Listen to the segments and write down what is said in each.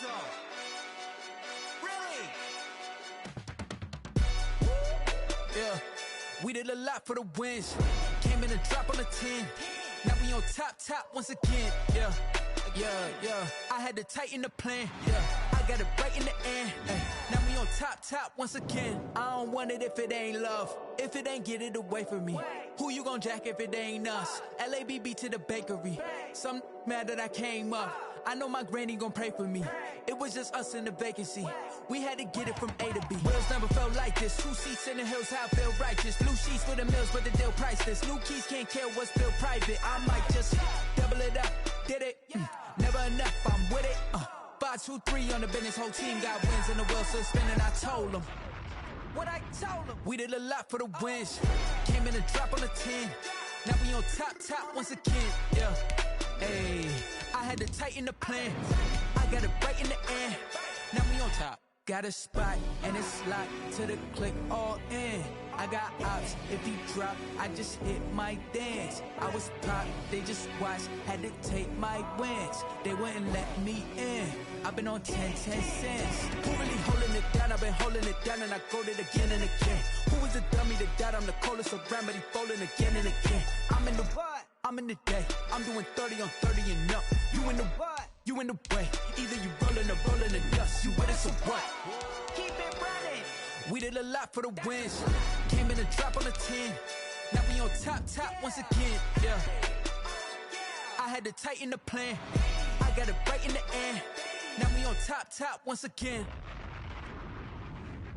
so. Really? Yeah, we did a lot for the wins. Came in a drop on a 10. Now we on top once again. Yeah. I had to tighten the plan. Yeah, I got it right in the end. Now we on top once again. I don't want it if it ain't love. If it ain't, get it away from me. Who you gon' jack if it ain't us? LABB to the bakery. Some mad that I came up. I know my granny gon' pray for me. It was just us in the vacancy. We had to get it from A to B. Wheels never felt like this. 2 seats in the hills, how I feel righteous. Blue sheets for the mills, but the deal priceless. New keys can't kill what's still private. I might just double it up. Did it? Never enough, I'm with it. 5, 2, 3 on the business. Whole team got wins and the wheels still spinning. I told them what I told them. We did a lot for the wins. Came in a drop on a 10. Now we on top once again. Yeah. Hey, I had to tighten the plan. I got it right in the end. Now we on top. Got a spot and it's locked to the click all in. I got ops, if he drop, I just hit my dance. I was pop, they just watched, had to take my wins. They wouldn't let me in. I've been on 10 cents. Who really holding it down? I've been holding it down and I go it again and again. Who is the dummy that died? I'm the coldest around, but he folding again and again. I'm in the what? I'm in the day. I'm doing 30 on 30 and up. You in the what? You in the way. Either you rolling or rolling the dust. You with us or what? Keep it running. We did a lot for the wins. Came in a drop on a 10. Now we on top once again. Yeah. I had to tighten the plan. I got it right in the end. Now we on top once again.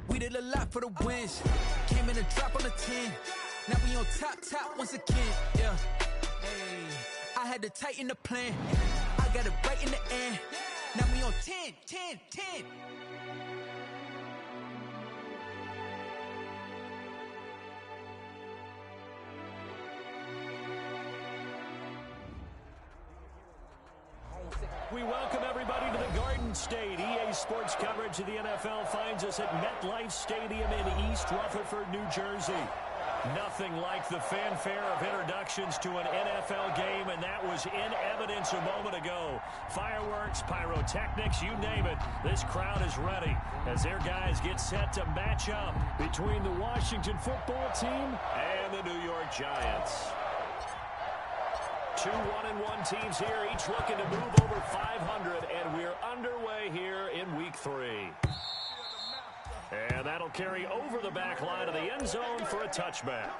We did a lot for the wins. Came in a drop on a 10. Now we on top once again. Yeah. Hey, I had to tighten the plan. I got it right in the end. Now we on 10. We welcome everybody to the Garden State. EA Sports coverage of the NFL finds us at MetLife Stadium in East Rutherford, New Jersey. Nothing like the fanfare of introductions to an NFL game, and that was in evidence a moment ago. Fireworks, pyrotechnics, you name it. This crowd is ready as their guys get set to match up between the Washington football team and the New York Giants. 2 1-1 teams here, each looking to move over 500, and we're underway here in week 3. And that'll carry over the back line of the end zone for a touchback.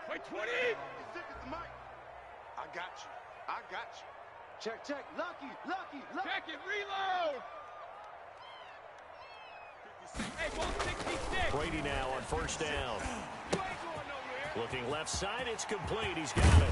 Wait, 20! I got you. Check. Lucky. Check it, reload! Hey, 166! Brady now on first down. Looking left side, it's complete. He's got it.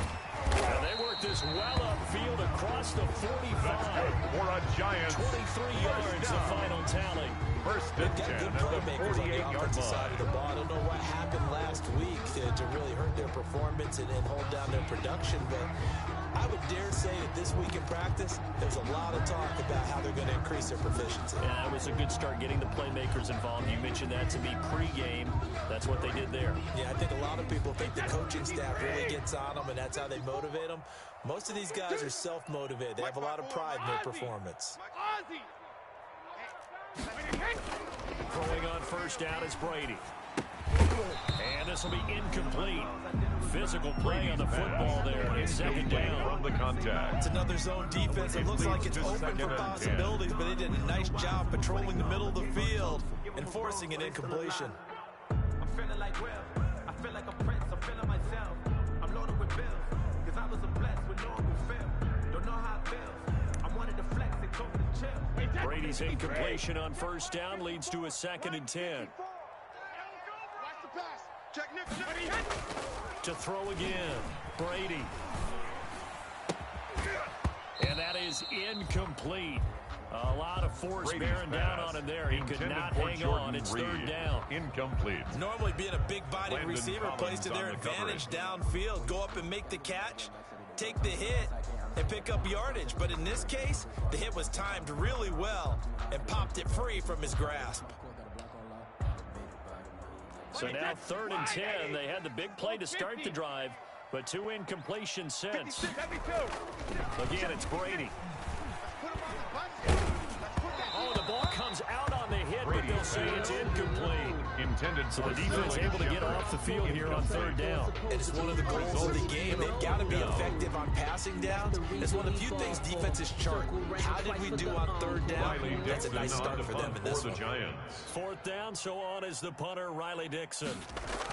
And they work this well upfield across the 45. For a Giants. 23 yards, the final tally. First and 10 at the 48-yard side of the ball. I don't know what happened last week to really hurt their performance and hold down their production, but I would dare say that this week in practice, there's a lot of talk about how they're going to increase their proficiency. Yeah, it was a good start getting the playmakers involved. You mentioned that to me pregame. That's what they did there. Yeah, I think a lot of people think the coaching staff really gets on them, and that's how they motivate them. Most of these guys are self-motivated. They have a lot of pride in their performance. Throwing on first down is Brady. And this will be incomplete. Physical play on the football there. It's second down. From the contact. It's another zone defense. It looks like it's open for possibilities, but they did a nice job patrolling the middle of the field and forcing an incompletion. I'm feeling like Will. I feel like a prince. I'm feeling myself. I'm loaded with bills. Because I was a blessed with no one will fail. Don't know how it feels. I wanted to flex and go to chill. Brady's incompletion on first down leads to a 2nd and 10. To throw again, Brady. And that is incomplete. A lot of force bearing down on him there. He could not hang on. It's third down. Incomplete. Normally being a big-bodied receiver plays to their advantage downfield. Go up and make the catch, take the hit, and pick up yardage. But in this case, the hit was timed really well and popped it free from his grasp. So now 3rd and 10. They had the big play to start the drive, but 2 incompletions since. Again, it's Brady. Oh, the ball comes out on the hit, but they'll say it's incomplete. So the defense able to get off the field here on 3rd down. It's one of the goals of the game. They've got to be effective on passing downs. It's one of the few things defenses chart. How did we do on 3rd down? That's a nice start for them in this one. 4th down, so on is the punter, Riley Dixon.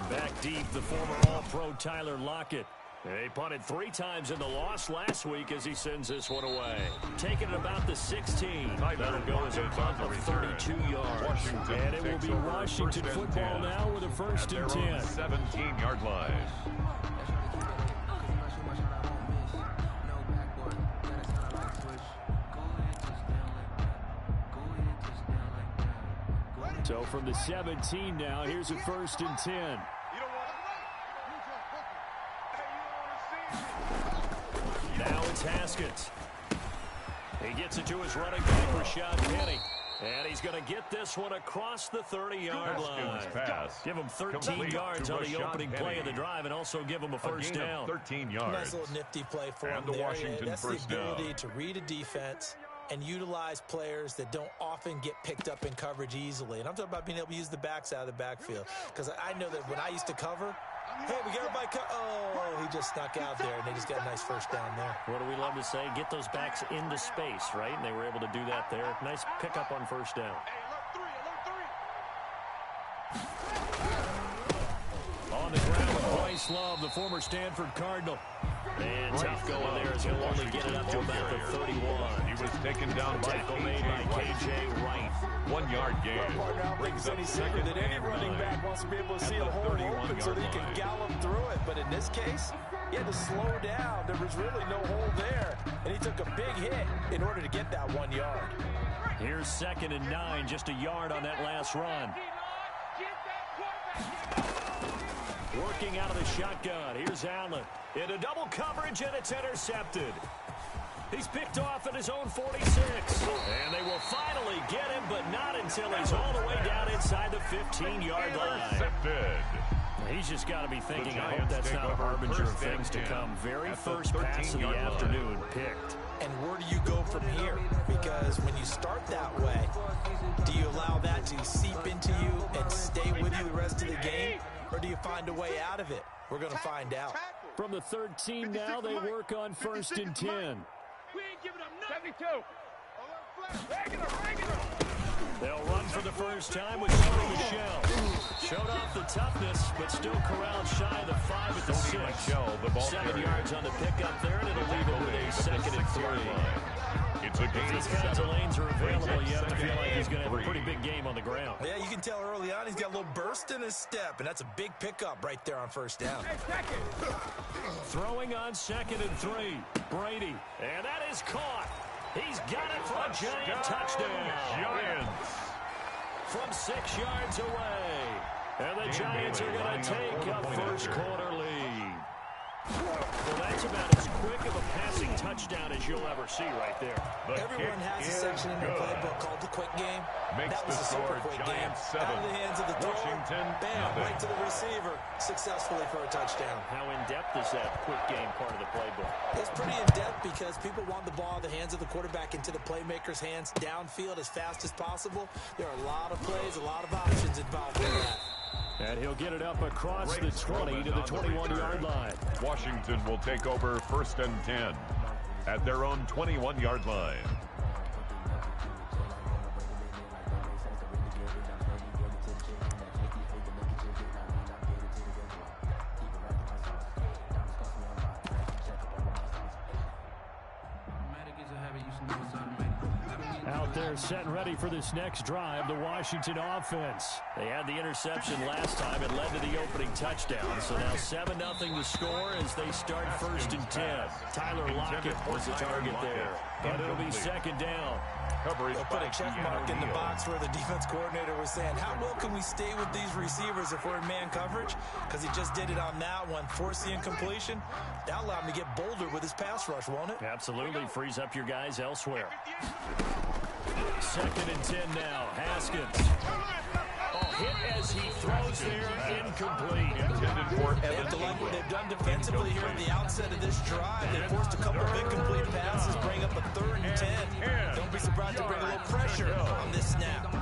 Back deep, the former All-Pro Tyler Lockett. They punted 3 times in the loss last week as he sends this one away. Taking it about the 16. That'll go as a punt of 32 yards. And it will be Washington football now with a 1st and 10. 17-yard line. So from the 17 now, here's a 1st and 10. Now it's Haskins. He gets it to his running back, Rashad Penny. And he's going to get this one across the 30-yard line. Pass. Give him 13 yards on the opening play of the drive and also give him a 1st down. 13 yards. Nice little nifty play for him there. That's the ability to read a defense and utilize players that don't often get picked up in coverage easily. And I'm talking about being able to use the backs out of the backfield. Because I know that when I used to cover, hey, we got everybody oh, he just snuck out there, and they just got a nice 1st down there. What do we love to say? Get those backs into space, right? And they were able to do that there. Nice pickup on 1st down. On the ground with Bryce Love, the former Stanford Cardinal. And tough going there as he'll only get it up to about the 31. He was taken down by Tackle made by K.J. Wright. 1-yard gain. Brings any secret that any running back wants to be able to see a hole open so that he can gallop through it. But in this case, he had to slow down. There was really no hole there. And he took a big hit in order to get that 1 yard. Here's 2nd and 9, just a yard on that last run. Working out of the shotgun. Here's Allen. Into double coverage, and it's intercepted. He's picked off at his own 46. And they will finally get him, but not until he's all the way down inside the 15-yard line. Intercepted. He's just got to be thinking, I hope that's not a harbinger of things to come. Very first pass of the afternoon picked. And where do you go from here? Because when you start that way, do you allow that to seep into you and stay with you the rest of the game? Or do you find a way out of it? We're going to find out. From the 13 now, they work on 1st and 10. We ain't giving up nothing. 72. They'll run for the first time with Sony Michel. Showed off the toughness, but still corralled shy of the 5 at the 6. Michel, 7 yards on the pickup there, and it'll leave it with a 2nd and 3. It's a gain of These kinds of lanes are available. You have to feel like he's going to have a pretty big game on the ground. Yeah, you can tell early on he's got a little burst in his step, and that's a big pickup right there on 1st down. Throwing on 2nd and 3. Brady, and that is caught. He's got it for a giant touchdown. Giants. From 6 yards away. And the Giants are going to take a first quarter lead. Well, that's about as quick of a passing touchdown as you'll ever see right there. Everyone has a section in their playbook called the quick game. That was a super quick game. Out of the hands of the thrower, bam, right to the receiver, successfully for a touchdown. How in-depth is that quick game part of the playbook? It's pretty in-depth because people want the ball in the hands of the quarterback into the playmaker's hands downfield as fast as possible. There are a lot of plays, a lot of options involved in that. And he'll get it up across the 20 to the 21-yard line. Washington will take over 1st and 10 at their own 21-yard line. Out they're set and ready for this next drive, the Washington offense. They had the interception last time. It led to the opening touchdown. So now 7-0 the score as they start 1st and 10. Tyler Lockett was the target there. But it'll be 2nd down. They'll put a check mark in the box where the defense coordinator was saying, how well can we stay with these receivers if we're in man coverage? Because he just did it on that one, force the incompletion. That'll allow him to get bolder with his pass rush, won't it? Absolutely. Frees up your guys elsewhere. 2nd and 10 now. Haskins. Hit as he throws there, incomplete. They have to like what they've done defensively here at the outset of this drive. They forced a couple of incomplete passes, bring up a 3rd and 10. Don't be surprised to bring a little pressure on this snap.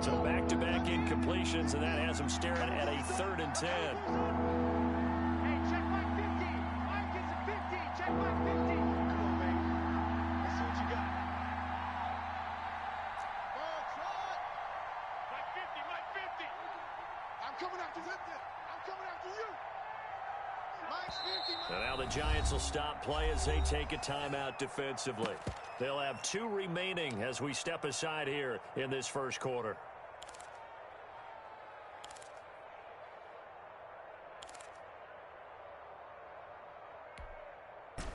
So back-to-back incompletions, and that has them staring at a 3rd and 10. And now the Giants will stop play as they take a timeout defensively. They'll have 2 remaining as we step aside here in this first quarter.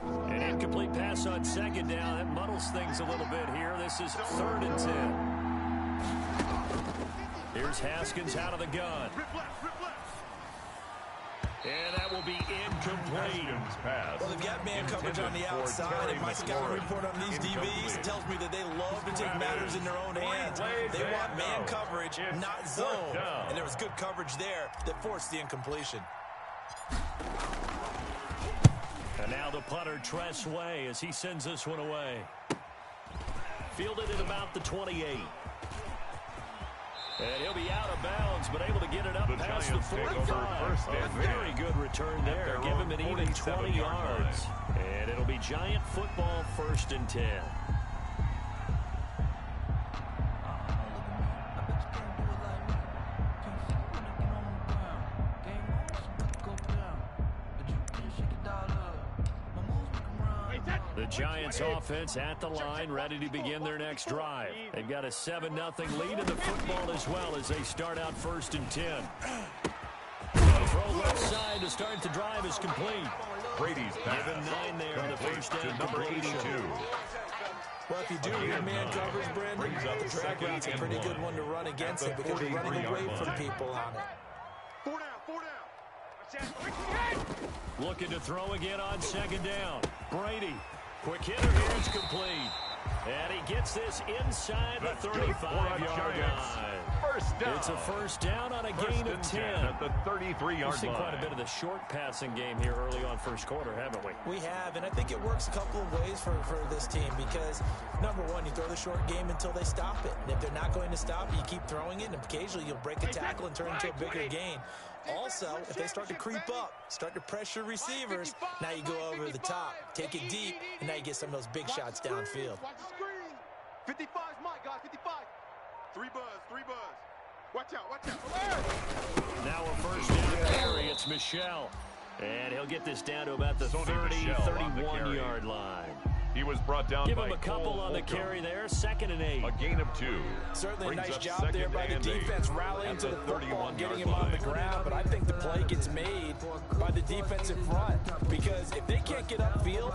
An incomplete pass on 2nd down. That muddles things a little bit here. This is 3rd and 10. Here's Haskins out of the gun. And that will be incomplete. Well, they've got man coverage on the outside, and my scouting report on these DBs tells me that they love to take matters in their own hands. They want man coverage, not zone. And there was good coverage there that forced the incompletion. And now the punter, Tress Way, as he sends this one away. Fielded at about the 28. And he'll be out of bounds, but able to get it up past the 45. A very good return there. Give him an even 20 yards. And it'll be Giant football 1st and 10. The Giants offense at the line, ready to begin their next drive. They've got a 7-0 lead in the football as well as they start out 1st and 10. The throw left side to start the drive is complete. Brady's pass. Given 9 there in the first down number 82. Well, if you do read man coverage, Brandon, the drag route's a pretty good one to run against it because you're running away from people on it. 4 down. Looking to throw again on 2nd down. Brady. Quick hitter here, it's complete. And he gets this inside the 35-yard line. First down. It's a 1st down on a gain of 10. At the 33-yard line. We've seen quite a bit of the short passing game here early on first quarter, haven't we? We have, and I think it works a couple of ways for this team because, number one, you throw the short game until they stop it. And if they're not going to stop it, you keep throwing it, and occasionally you'll break a tackle and turn it into a bigger gain. Also, if they start to creep up, start to pressure receivers, now you go over the top, take it deep, and now you get some of those big shots downfield. Watch the screen. 55's Mike, guys, 55. 3 buzz. Watch out. Now a 1st down carry. It's Michel. And he'll get this down to about the 30, 31-yard line. He was brought down Give by him a couple on the carry there. 2nd and 8. A gain of 2. Certainly a nice job there by the defense rallying to the football and getting him on the ground. But I think the play gets made by the defensive front because if they can't get upfield,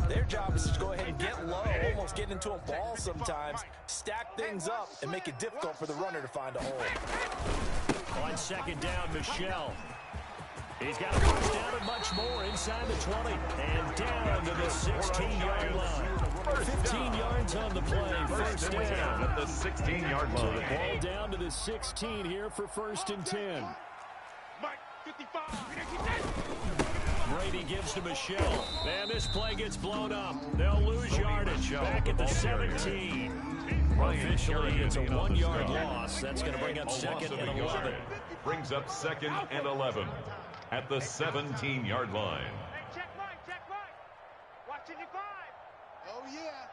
their job is to go ahead and get low, almost get into a ball sometimes, stack things up, and make it difficult for the runner to find a hole. On 2nd down, Michel. He's got a 1st down and much more inside the 20 and down to the 16-yard line. 15 yards on the play. 1st down at the 16-yard line. So the ball down to the 16 here for 1st and 10. Mike, 55. Brady gives to Michel. And this play gets blown up. They'll lose yardage back at the 17. Officially, it's a 1-yard loss. That's going to bring up 2nd and 11. Brings up 2nd and 11 at the 17-yard line. Check right. Watch 55. Oh, yeah.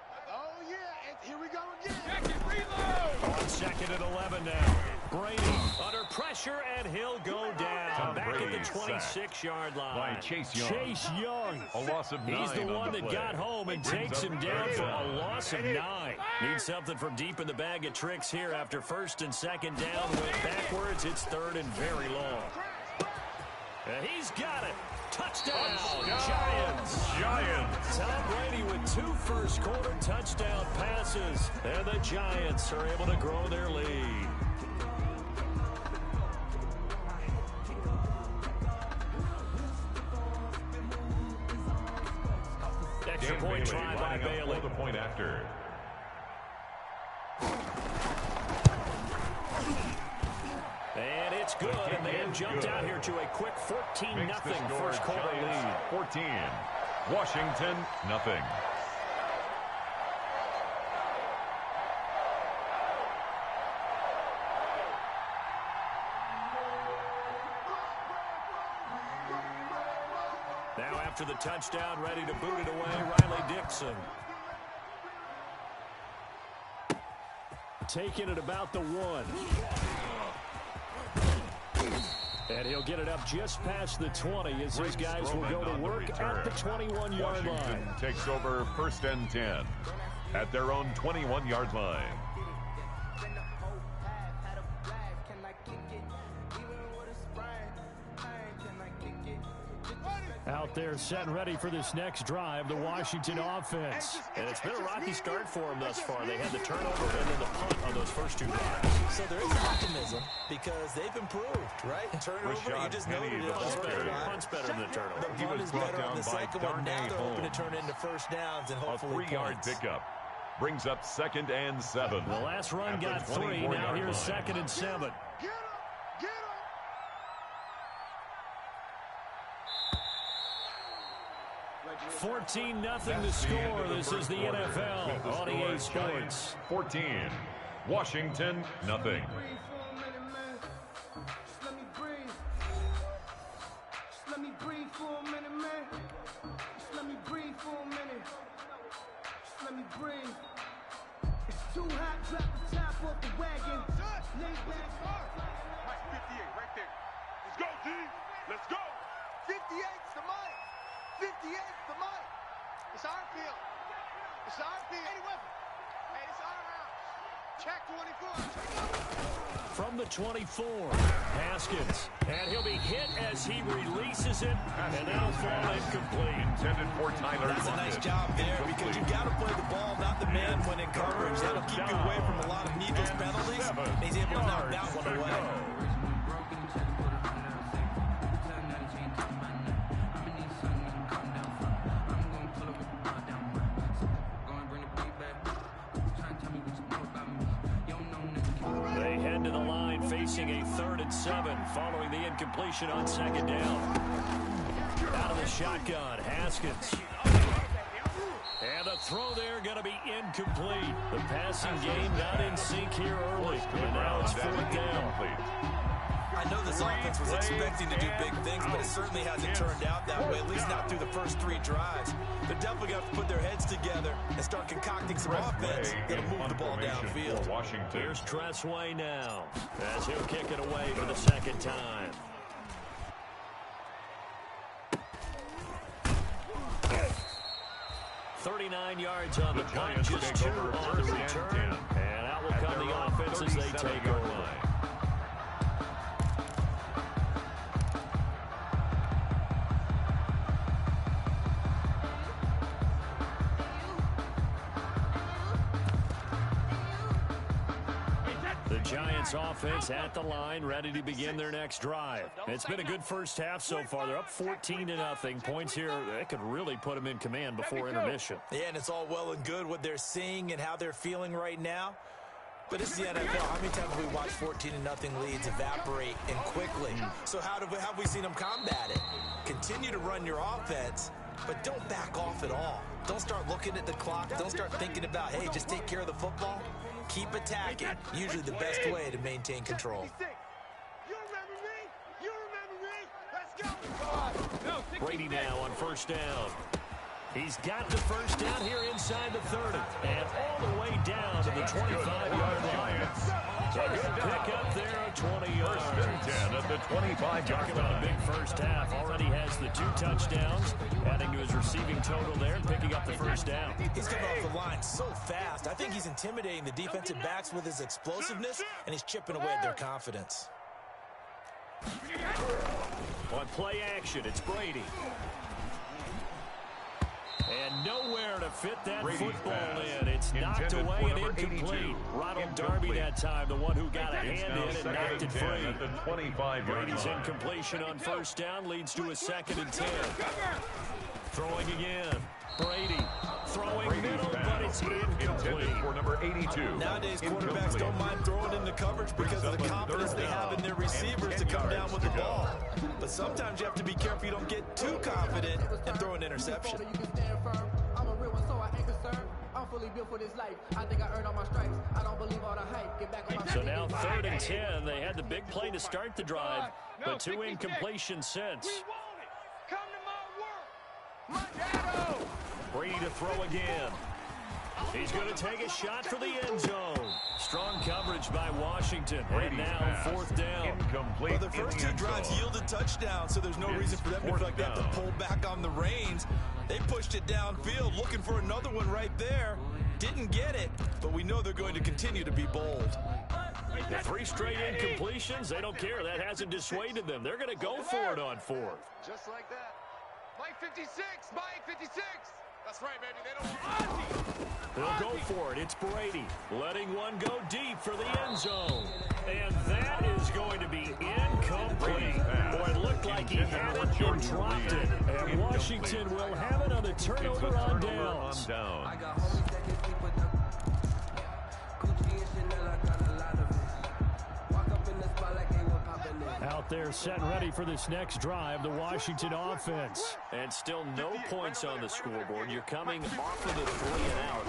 And here we go again. Check it, reload. On 2nd and 11 now. Brady under pressure, and he'll go down. Back at the 26-yard line. By Chase Young. Chase Young. A loss of 9. He's the one that got home and takes him down for a loss of 9. Needs something from deep in the bag of tricks here after first and second down. Went backwards. It's third and very long. He's got it. Touchdown, Giants. Tom Brady with 2 first-quarter touchdown passes. And the Giants are able to grow their lead. Extra point try by Bailey. The point after. And it's good, and they have jumped out here to a quick 14-0 first quarter lead. 14. Washington, nothing. Now after the touchdown, ready to boot it away, Riley Dixon. Taking it about the 1. And he'll get it up just past the 20 as these guys will go to work at the 21-yard line. Takes over first and 10 at their own 21-yard line. Out there set and ready for this next drive, the Washington offense. And it's been a rocky start for them thus far. They had the turnover and then the punt on those first 2 drives. So there is optimism because they've improved, right? Turnover, you just noted it. Punt's better than the turnover. The punt is better on the second one. Now they're hoping to turn into first downs and hopefully a 3-yard pickup. Brings up 2nd and 7. The last run got 3. Now here's 2nd and 7. 14-0 the score. This is the NFL on EA Sports. 14. Washington, nothing. Let me breathe for a minute, man. Let me breathe for a minute. Let me breathe. It's too hot, drop the top off the wagon. Lay back. Mike, 58, right there. Let's go, D. Let's go. 58's the mic. 58's the mic. It's our field. It's our field. Any weapon. Hey, it's our house. Check 24. From the 24, Haskins. And he'll be hit as he releases it. And that'll fall incomplete. Intended for Tyler. That's a nice job there because you got to play the ball, not the man when in coverage. That'll keep you away from a lot of needless penalties. He's able to knock that one away. Facing a 3rd and 7 following the incompletion on 2nd down. Out of the shotgun, Haskins. And a throw there going to be incomplete. The passing game not in sync here early. And now it's 4th down. I know this offense was expecting to do big things, but it certainly hasn't turned out that way, at least not through the first 3 drives. They're definitely going to have to put their heads together and start concocting some offense that'll move the ball downfield. Here's Tressway now, as he'll kick it away for the 2nd time. $39 yards on the punt, just 2 on the return. And out will come the offense as they take over. Giants offense at the line, ready to begin their next drive. It's been a good first half so far. They're up 14-0. Points here, that could really put them in command before intermission. Yeah, and it's all well and good what they're seeing and how they're feeling right now. But it's the NFL. How many times have we watched 14-0 leads evaporate and quickly? So how have we seen them combat it? Continue to run your offense, but don't back off at all. Don't start looking at the clock. Don't start thinking about, hey, just take care of the football. Keep attacking. Usually the best way to maintain control. You remember me? You remember me? Let's go. Brady now on 1st down. He's got the 1st down here inside the 30. And all the way down to the 25-yard line. Good pick up there on 20 yards. First and 10 at the 25-yard Talk about a big first half. Already has the 2 touchdowns, adding to his receiving total there and picking up the first down. He's coming off the line so fast. I think he's intimidating the defensive backs with his explosiveness, and he's chipping away at their confidence. On play action, it's Brady. And nowhere to fit that football in. It's knocked away and incomplete. Ronald Darby that time, the one who got a hand in and knocked it free. Brady's incompletion on first down leads to a 2nd and 10. Throwing again. Brady throwing middle, but it's incomplete. For number 82. Nowadays, quarterbacks don't mind throwing into coverage because of the confidence they have in their receivers to come down with the ball. But sometimes you have to be careful you don't get too confident and throw an interception. I'm a real one, so I ain't concerned. I'm fully built for this life. I think I earned all my stripes. I don't believe all the hype. Get back on my So now 3rd and 10. They had the big play to start the drive, but 2 incompletions since. Come to my work. My dado. Brady to throw again. He's going to take a shot for the end zone. Strong coverage by Washington. And now 4th down. Well, the first 2 drives yielded touchdowns, so there's no reason for them to feel like they have to pull back on the reins. They pushed it downfield, looking for another one right there. Didn't get it, but we know they're going to continue to be bold. The 3 straight incompletions, they don't care. That hasn't dissuaded them. They're going to go for it on 4th. Just like that. Mike 56, Mike 56. That's right, baby. They don't They'll go for it. It's Brady letting one go deep for the end zone. And that is going to be incomplete. Boy, it looked like he had it and dropped it. And Washington will have another turnover on downs. I got homies that can sleep with them. Gucci and Chanel, I got a lot of it. Walk up in the spot like they were popping it. Out there set and ready for this next drive, the Washington offense. And still no points on the scoreboard. You're coming off of the 3 and out.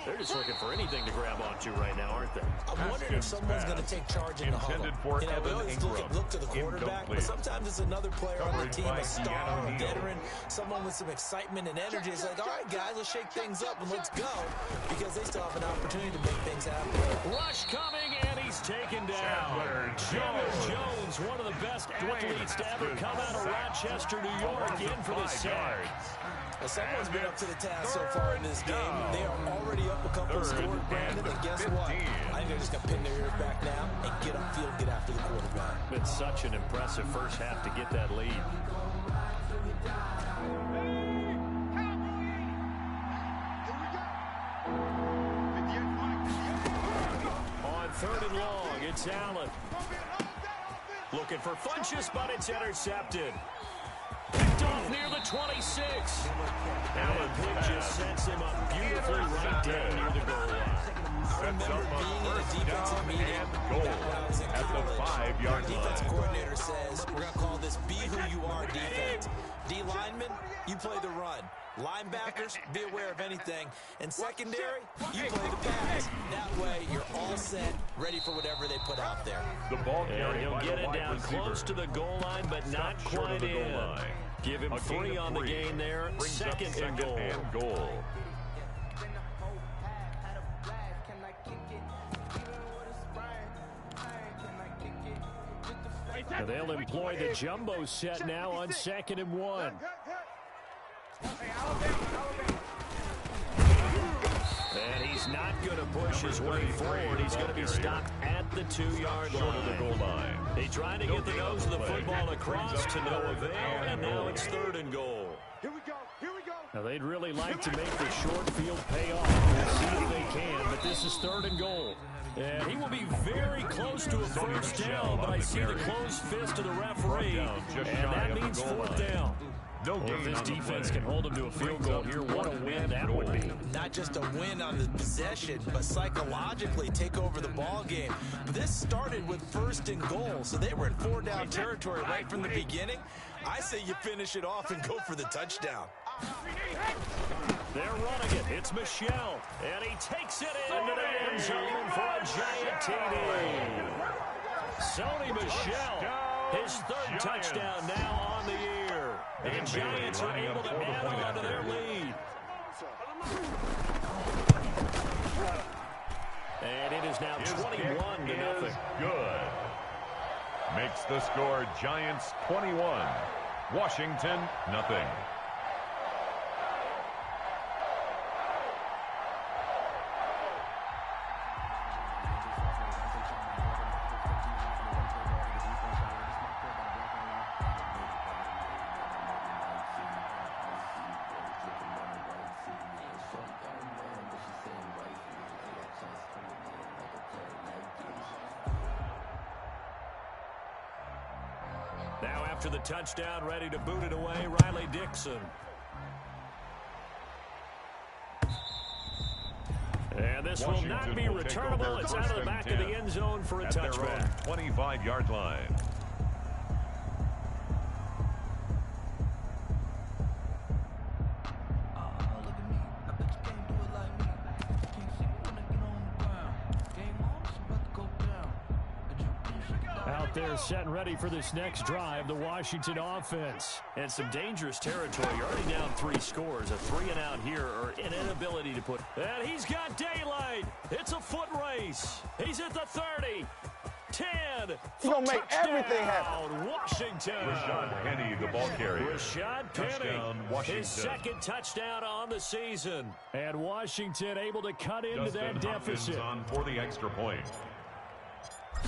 They're just looking for anything to grab onto right now, aren't they? I'm wondering if someone's going to take charge in the huddle. You know, we always look to the quarterback, but sometimes it's another player on the team, a star, a veteran, someone with some excitement and energy. It's like, all right, guys, let's shake things up and let's go, because they still have an opportunity to make things happen. Rush coming, and he's taken down. Chandler Jones, one of the best athletes to ever come out of Rochester, New York, in for the sack. Well, someone's been up to the task so far in this game. They are already up a couple of scores, Brandon, and guess what? I think they're just going to pin their ears back now and get upfield, get after the quarterback. It's such an impressive first half to get that lead. On 3rd and long, it's Allen. Looking for Funchess, but it's intercepted. Picked off near the 26. Allen just sets him up beautifully right down near the goal line. I remember being in a defensive meeting back when I was in college. Our defense coordinator says, we're going to call this be who you are defense. D linemen, you play the run. Linebackers, be aware of anything. And secondary, you play the pass. That way, you're all set, ready for whatever they put out there. The ball carried he'll by get the it wide down receiver. close to the goal line, but not quite in. Give him 3 on the game there. Second and goal. Now they'll employ the jumbo set now on 2nd and 1. And he's not going to push his way forward. He's going to be stopped at the 2-yard line. They tried to get the nose of the football across to no avail, and now it's 3rd and goal. Here we go. Here we go. Now they'd really like to make the short field pay off. We'll see if they can, but this is 3rd and goal. And he will be very close to a first down, but I see the closed fist of the referee, and that means 4th down. Well, if this defense can hold them to a field goal here, what a win that would be. Not just a win on the possession, but psychologically take over the ball game. But this started with 1st and goal, so they were in 4-down territory right from the beginning. I say you finish it off and go for the touchdown. They're running it. It's Michelle, and he takes it into the end zone for a giant TD. Sony Michel, his 3rd touchdown now on the year. And Giants are able to add on to their lead. And it is now His 21 to nothing. Good. Makes the score Giants 21, Washington nothing. Now after the touchdown, ready to boot it away, Riley Dixon. And this Washington will not be will returnable. It's out of the back of the end zone for a touchback. 25-yard line. Out there set and ready for this next drive, the Washington offense. And some dangerous territory. You're already down 3 scores. A 3-and-out here or an inability to put. And he's got daylight. It's a foot race. He's at the 30. 10. He's going to make everything happen. Washington. Rashad Penny, the ball carrier. Rashad Penny, Touchdown, Washington. his second touchdown on the season. And Washington able to cut into that deficit. On for the extra point.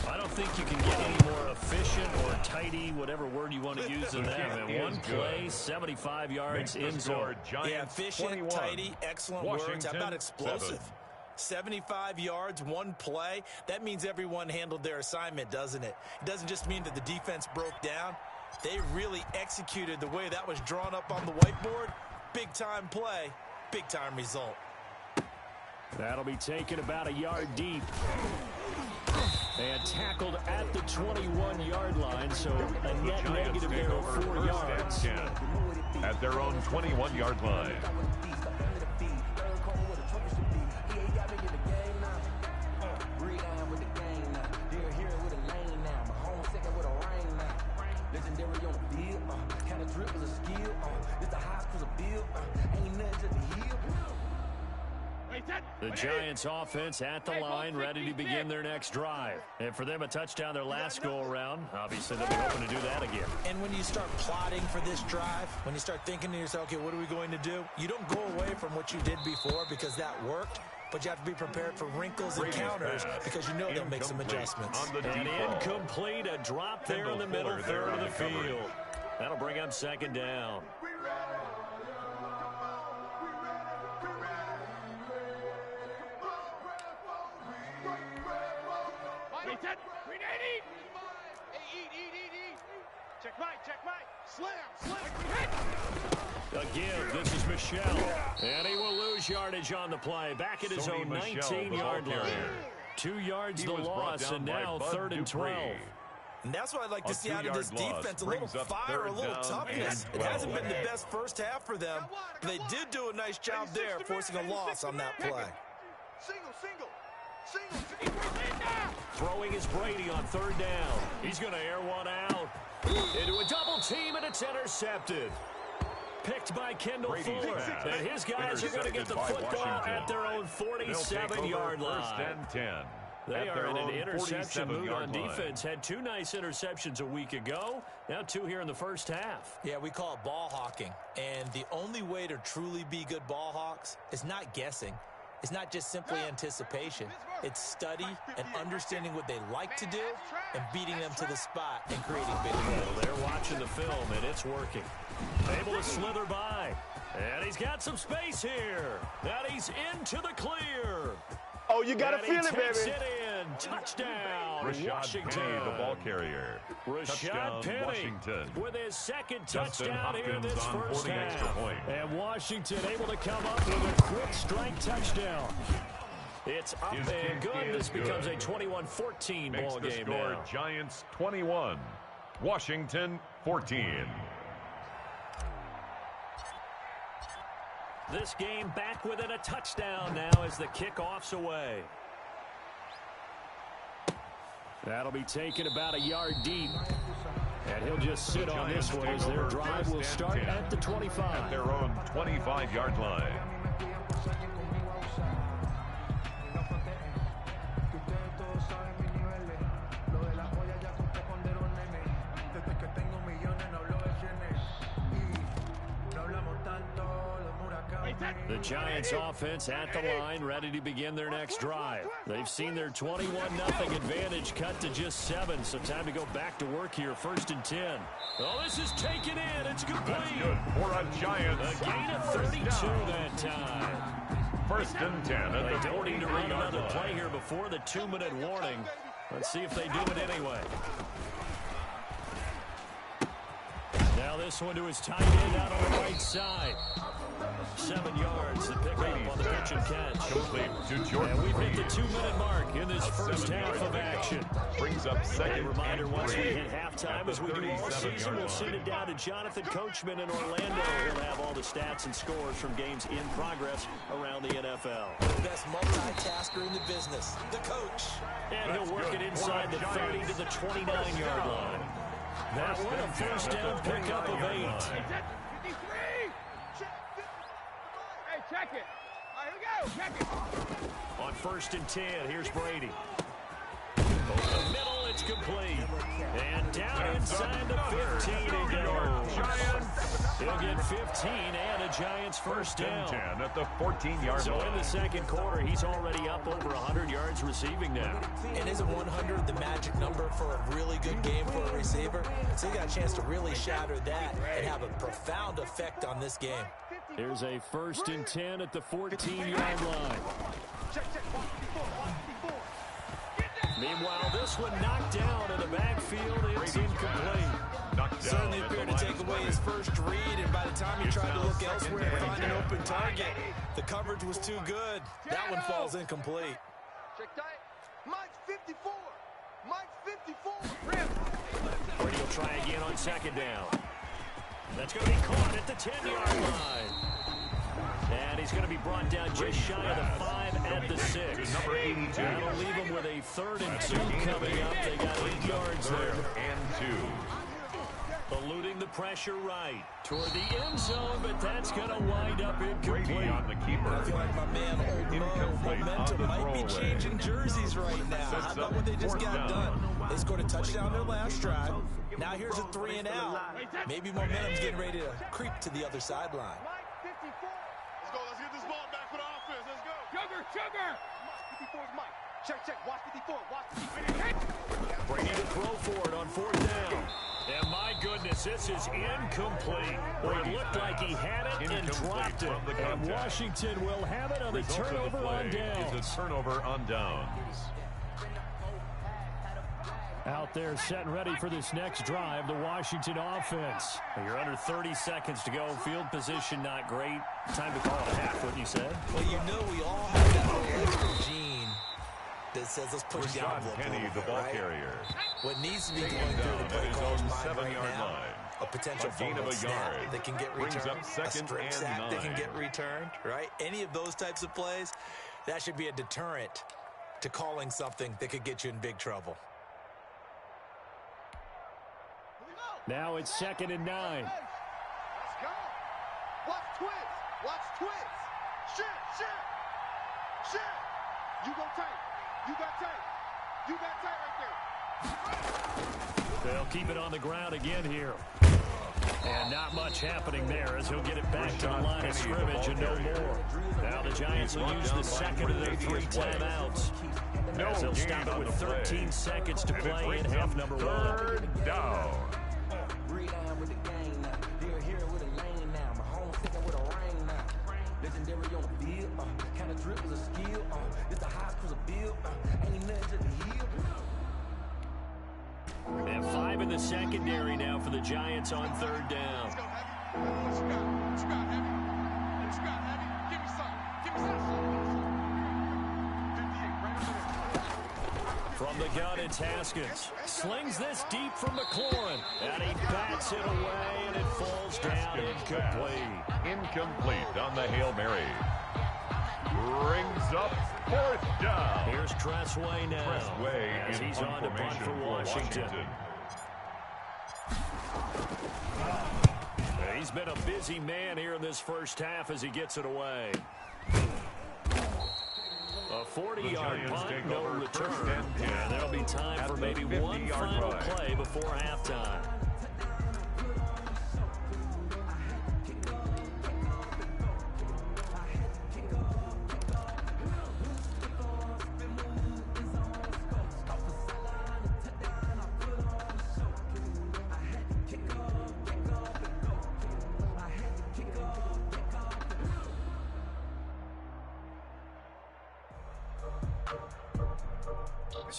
I don't think you can get any more efficient or tidy, whatever word you want to use in that. In one play, 75 yards in zone. Yeah, efficient, 21. tidy, excellent Washington, words. How about explosive? 7. 75 yards, one play. That means everyone handled their assignment, doesn't it? It doesn't just mean that the defense broke down. They really executed the way that was drawn up on the whiteboard. Big-time play, big-time result. That'll be taken about a yard deep. And tackled at the 21-yard line, so a net negative there of 4 yards. At their own 21-yard line. The Giants offense at the line, ready to begin their next drive. And for them, a touchdown their last go-around. Obviously, they'll be hoping to do that again. And when you start plotting for this drive, when you start thinking to yourself, okay, what are we going to do? You don't go away from what you did before because that worked, but you have to be prepared for wrinkles and counters because you know they'll make some adjustments. And incomplete, a drop there in the middle third of the field. That'll bring up second down. Check Mike. Slam. Again, this is Michelle. And he will lose yardage on the play. Back at his own 19-yard line. 2 yards the loss, and now 3rd and 12. And that's what I'd like to see out of this defense. A little fire, a little toughness. It hasn't been the best first half for them, but they did do a nice job there, forcing a loss on that play. Single. Throwing is Brady on 3rd down. He's going to air one out. Into a double team, and it's intercepted. Picked by Kendall Fuller. And his guys are going to get the football at their own 47-yard line. 1st and 10. They are in an interception mood on defense. Had 2 nice interceptions a week ago. Now 2 here in the first half. Yeah, we call it ball hawking. And the only way to truly be good ball hawks is not guessing. It's not just simply anticipation. It's study and understanding what they like to do and beating them to the spot and creating big plays. Well, they're watching the film, and it's working. Able to slither by. And he's got some space here. And he's into the clear. Oh, you got to feel it, baby. Takes it in. Touchdown, Washington. Penny, the ball carrier. Rashad Penny Washington. with his second Justin touchdown here in Hopkins this on first for the extra half. point. And Washington able to come up with a quick strike touchdown. It's up His and kick good. is This becomes a good. 21-14 Makes ball the game score now. Giants 21, Washington 14. This game back within a touchdown now as the kickoff's away. That'll be taken about a yard deep. And he'll just sit on this one as their drive will start at the 25. At their own 25-yard line. The Giants offense at the line, ready to begin their next drive. They've seen their 21-0 advantage cut to just 7, so time to go back to work here, 1st and 10. Oh, this is taken in. It's complete. That's good for a Giants. A gain of 32 that time. 1st and 10 They at the don't need to run 43-yard another line. play here before the 2-minute warning. Let's see if they do it anyway. Now this one to his tight end out on the right side. 7 yards to pick up on the pitch and catch. Complete to Jordan. And we've hit the 2-minute mark in this first half of action. Brings up second. A reminder, once we hit halftime, as we do all season, we'll send it down to Jonathan Coachman in Orlando. He'll have all the stats and scores from games in progress around the NFL. The best multitasker in the business, the coach. And he'll work it inside the 30 to the 29-yard line. That one a first down pickup of 8. Hey, check it. All right, here we go. Check it. On 1st and 10, here's Brady. Over the middle, it's complete. And down inside the 15 he goes. He'll get 15 and a Giants first down. 10 at the 14-yard So line. in the second quarter, he's already up over 100 yards receiving now. And isn't 100 the magic number for a really good game for a receiver? So you got a chance to really shatter that and have a profound effect on this game. Here's a 1st and 10 at the 14-yard line. Meanwhile, this one knocked down in the backfield. It's incomplete. Certainly appeared to take away his first read, and by the time he tried to look elsewhere and find an open target, the coverage was too good. That one falls incomplete. Check tight. Mike's 54. Mike's 54. Brady will try again on 2nd down. That's going to be caught at the 10-yard line. And he's going to be brought down just shy of the 5 at the 6. Number 82. That'll leave him with a 3rd and 2 coming up. They got 8 yards there. And 2. Eluding the pressure right toward the end zone, but that's going to wind up incomplete. Brady on the keeper. I feel like my man Old Momentum might be changing jerseys right now. How about what they just got done? They scored a touchdown their last drive. Now here's a 3 and out. Maybe Momentum's getting ready to creep to the other sideline. Mike 54. Let's go. Let's get this ball back for the offense. Let's go. Sugar. Mike 54 is Mike. Check. Watch 54. Watch 54. Brady to throw for it on 4th down. And my goodness, this is incomplete. Well, it looked like he had it and dropped it. And Washington will have it on the turnover on downs. It's a turnover on downs. Out there setting ready for this next drive, the Washington offense. You're under 30 seconds to go. Field position not great. Time to call it a half, wouldn't you say? Well, you know we all have that little extra gene that says let's push the envelope a little the bit, ball right? carrier. What needs to be going through the play caller's mind right 7-yard now, line. a potential A gain of fumble a snap yard. that can get Brings returned, up a 2nd strip and sack 9. that can get returned, right? Any of those types of plays, that should be a deterrent to calling something that could get you in big trouble. Now it's 2nd and 9. Let's go. Watch twins. Watch twins. Shit. You go tight. You got tight. You got tight right there. They'll keep it on the ground again here. And not much happening there as he'll get it back to the line of scrimmage and no more. Now the Giants will use the second of their 3 timeouts. As they'll stop it with 13 seconds to play in half number 1. 3rd down. And 5 in the secondary now for the Giants on 3rd down. Let's go, Heavy. What you got, Heavy? What you got, Heavy? Give me some. 58, right over there. From the gun, it's Haskins. Slings this deep from McLaurin. And he bats it away, and it falls down incomplete. Incomplete on the Hail Mary. Brings up 4th down. Here's Tressway now. Tressway as in he's on to punt for Washington. He's been a busy man here in this first half as he gets it away. A 40-yard punt, no return. And there'll be time for maybe one final play before halftime.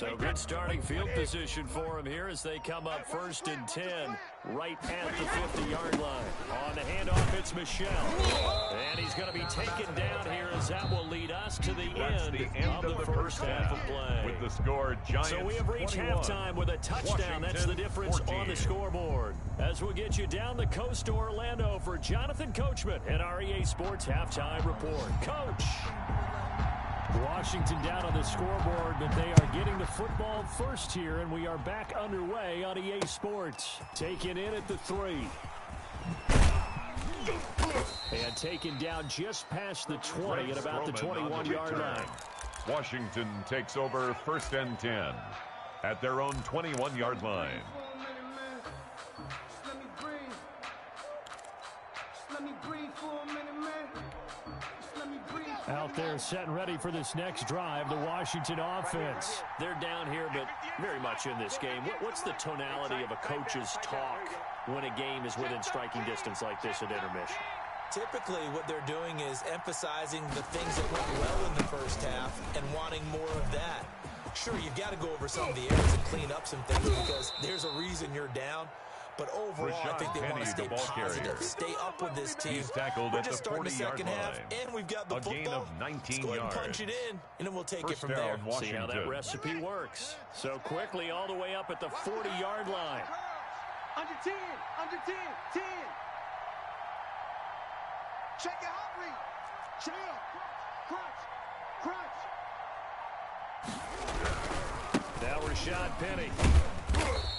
So good starting field position for him here as they come up 1st and 10 right at the 50-yard line. On the handoff, it's Michel. And he's going to be taken down here as that will lead us to the end of the first half of play. With the score, Giants So we have reached 21, halftime with a touchdown. That's the difference 14. on the scoreboard. As we'll get you down the coast to Orlando for Jonathan Coachman and our EA Sports Halftime Report. Coach. Washington down on the scoreboard, but they are getting the football first here, and we are back underway on EA Sports. Taken in at the 3. And taken down just past the 20 at about the 21-yard line. Washington takes over 1st and 10 at their own 21-yard line. Out there setting ready for this next drive, the Washington offense. They're down here, but very much in this game. What's the tonality of a coach's talk when a game is within striking distance like this at intermission? Typically, what they're doing is emphasizing the things that went well in the first half and wanting more of that. Sure, you've got to go over some of the areas and clean up some things because there's a reason you're down. But overall, I think they want to stay positive, stay up with this team. We're just starting the second half, and we've got the football. Gain of 19 Let's go ahead and yards. punch it in, and then we'll take it from there. See how that recipe works. So quickly all the way up at the 40-yard line. Under 10, under 10, 10. Check your hot read. Chill. Crunch. Now Rashad Penny.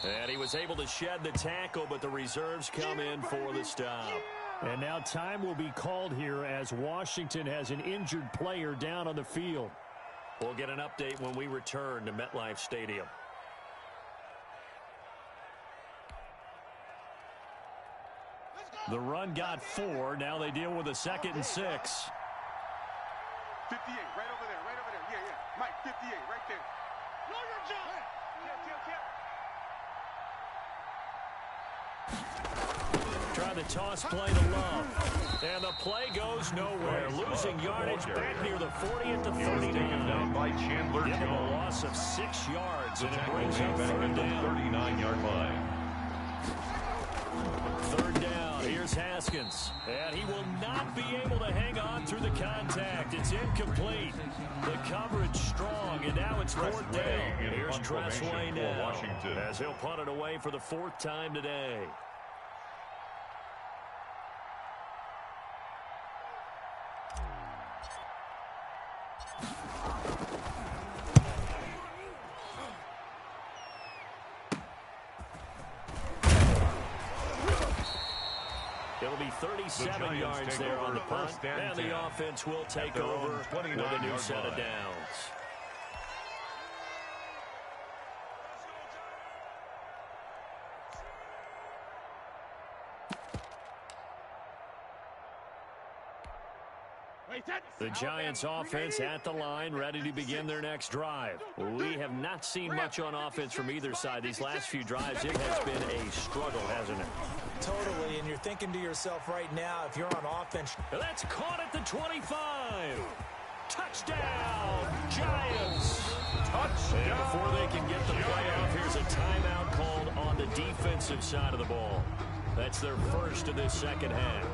And he was able to shed the tackle, but the reserves come in for the stop. And now time will be called here as Washington has an injured player down on the field. We'll get an update when we return to MetLife Stadium. The run got 4. Now they deal with a 2nd and 6. 58, right over there, right over there. Yeah, yeah. Mike, 58, right there. Know your job. Try the toss play to Love. And the play goes nowhere. Losing yardage back near the 40 at the 39. Down by Chandler Give him a Jones. loss of 6 yards, and it Tackle brings came up back at 3rd the down. 39-yard line. 3rd down. Here's Haskins. And he will not be able to hang on through the contact. It's incomplete. The coverage strong, and now it's 4th down. Here's Tressway now, Washington. as he'll punt it away for the 4th time today. It'll be 37 yards there on the punt, and the offense will take over with a new set of downs. The Giants offense at the line, ready to begin their next drive. We have not seen much on offense from either side. These last few drives, it has been a struggle, hasn't it? Totally, and you're thinking to yourself right now, if you're on offense. That's caught at the 25. Touchdown, Giants. Touchdown. And before they can get the play off, here's a timeout called on the defensive side of the ball. That's their first of this second half.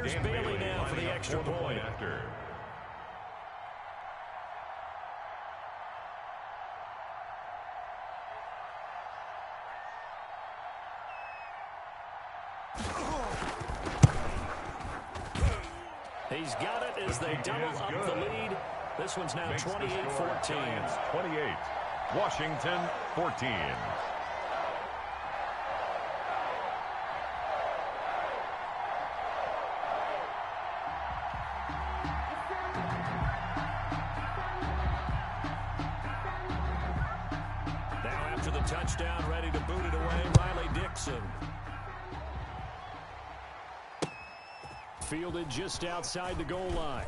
Here's Bailey now for the extra point. After. He's got it as they double up the lead. This one's now 28-14. 28. Washington 14. Now after the touchdown, ready to boot it away, Riley Dixon. Fielded just outside the goal line.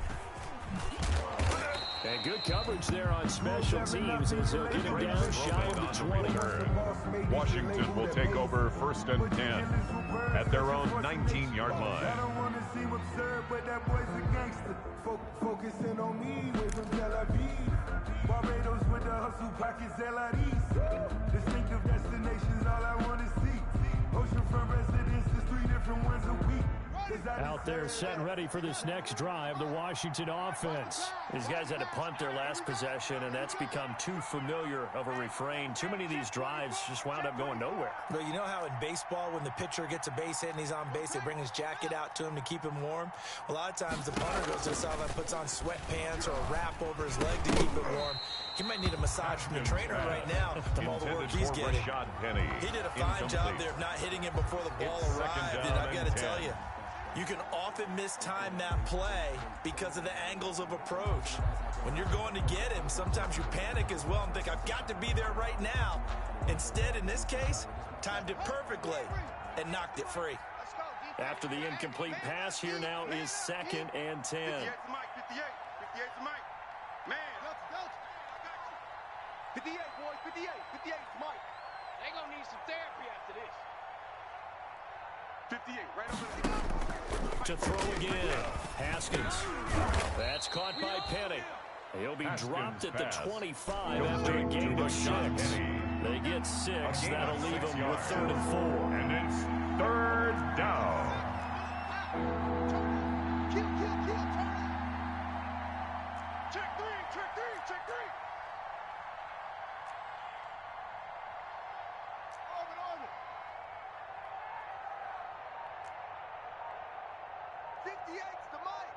And good coverage there on special teams as they'll get him down shy of the 20. Washington will take over 1st and 10 at their own 19-yard line. Focusing on me with some Tel Aviv. Barbados with the hustle pockets, LRDs. Distinctive destinations, all I want to see. Oceanfront residences, 3 different ones a week. Out there set and ready for this next drive, the Washington offense. These guys had to punt their last possession, and that's become too familiar of a refrain. Too many of these drives just wound up going nowhere. But you know how in baseball, when the pitcher gets a base hit and he's on base, they bring his jacket out to him to keep him warm? A lot of times the punter goes to the sideline, puts on sweatpants or a wrap over his leg to keep it warm. He might need a massage from the trainer right now from all the work he's getting. He did a fine job there of not hitting him before the ball arrived, and I've got to tell you, you can often mistime that play because of the angles of approach. When you're going to get him, sometimes you panic as well and think, I've got to be there right now. Instead, in this case, timed it perfectly and knocked it free. After the incomplete pass, here now is 2nd and 10. 58 to Mike, 58. 58 to Mike. Man. 58, boys, 58. 58 to Mike. They gonna need some therapy after this. 58, right over there. To throw again, Haskins. That's caught by Penny. He'll be dropped at the 25 after a gain of 6. They get 6. That'll leave them with 3rd and 4. And it's 3rd down. Kill, turn it. Check 3. Orbit. 58's to Mike.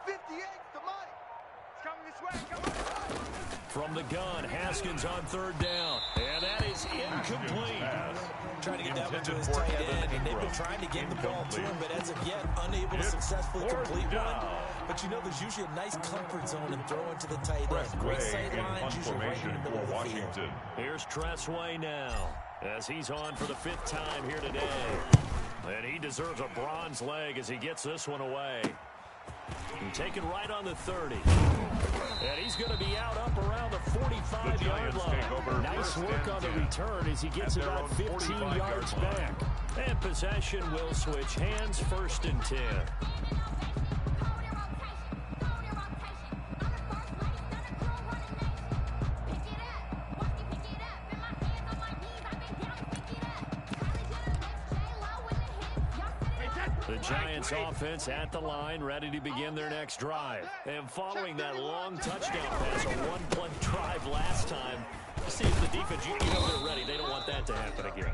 58's to Mike. It's coming this way. From the gun, Haskins on 3rd down. And that is incomplete. Trying to get that one to his tight end, and they've been trying to get the ball to him, but as of yet, unable to successfully complete one. But you know, there's usually a nice comfort zone in throwing to the tight end. Great sight lines, usually right in the middle of the field. Here's Tressway now, as he's on for the 5th time here today. And he deserves a bronze leg as he gets this one away. And taken right on the 30. And he's going to be out up around the 45-yard line. Nice work on the return as he gets about 15 yards back. And possession will switch hands, 1st and 10. The Giants offense at the line, ready to begin their next drive. And following that long touchdown pass, a 1-play drive last time, see if the defense, you know they're ready. They don't want that to happen again.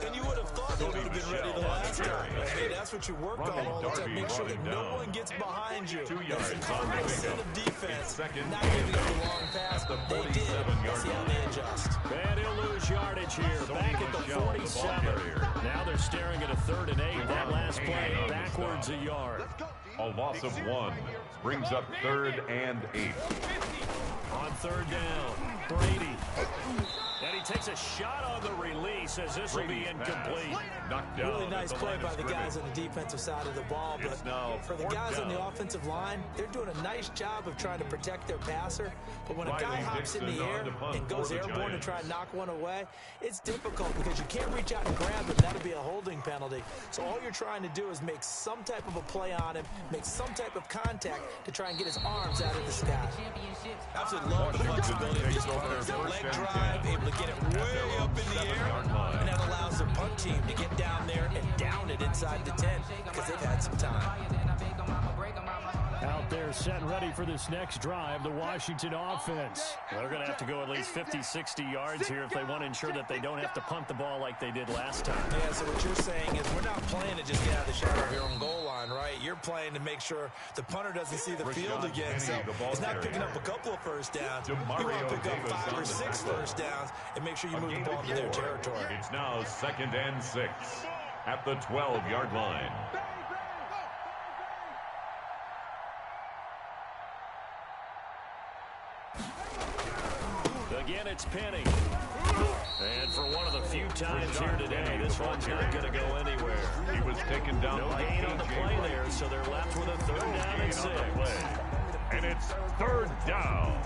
And you would have thought they would have been ready the last time. Hey, that's what you work on all the time. Make sure that no one gets behind you. That's a cardinal set of defense. Not giving up the long pass. They did. Let's see how they adjust. And he'll lose yardage here. Back at the 47. Now they're staring at a 3rd and 8. That last play backwards a yard. A loss of 1 brings up 3rd and 8. On 3rd down, Brady. And he takes a shot on the release as this will be incomplete. Really nice play by the guys on the defensive side of the ball. But for the guys on the offensive line, they're doing a nice job of trying to protect their passer. But when a guy hops in the air and goes airborne to try and knock one away, it's difficult because you can't reach out and grab him. That'll be a holding penalty. So all you're trying to do is make some type of a play on him, make some type of contact to try and get his arms out of the sky. Absolutely love the flexibility of these runners. Their leg drive, able to get it way up in the air, and that allows their punt team to get down there and down it inside the 10 because they've had some time. Out there set and ready for this next drive, the Washington offense. They're going to have to go at least 50, 60 yards here if they want to ensure that they don't have to punt the ball like they did last time. Yeah, so what you're saying is we're not playing to just get out of the shadow of your own goal line, right? You're playing to make sure the punter doesn't see the field again. So it's not picking up a couple of first downs. You want to pick up 5 or 6 first downs and make sure you move the ball into their territory. It's now 2nd and 6 at the 12-yard line. Again, it's Penny. And for one of the few times here today, this one's not going to go anywhere. He was taken down no by gain on the play there, so they're left with a 3rd down and 6. And it's 3rd down.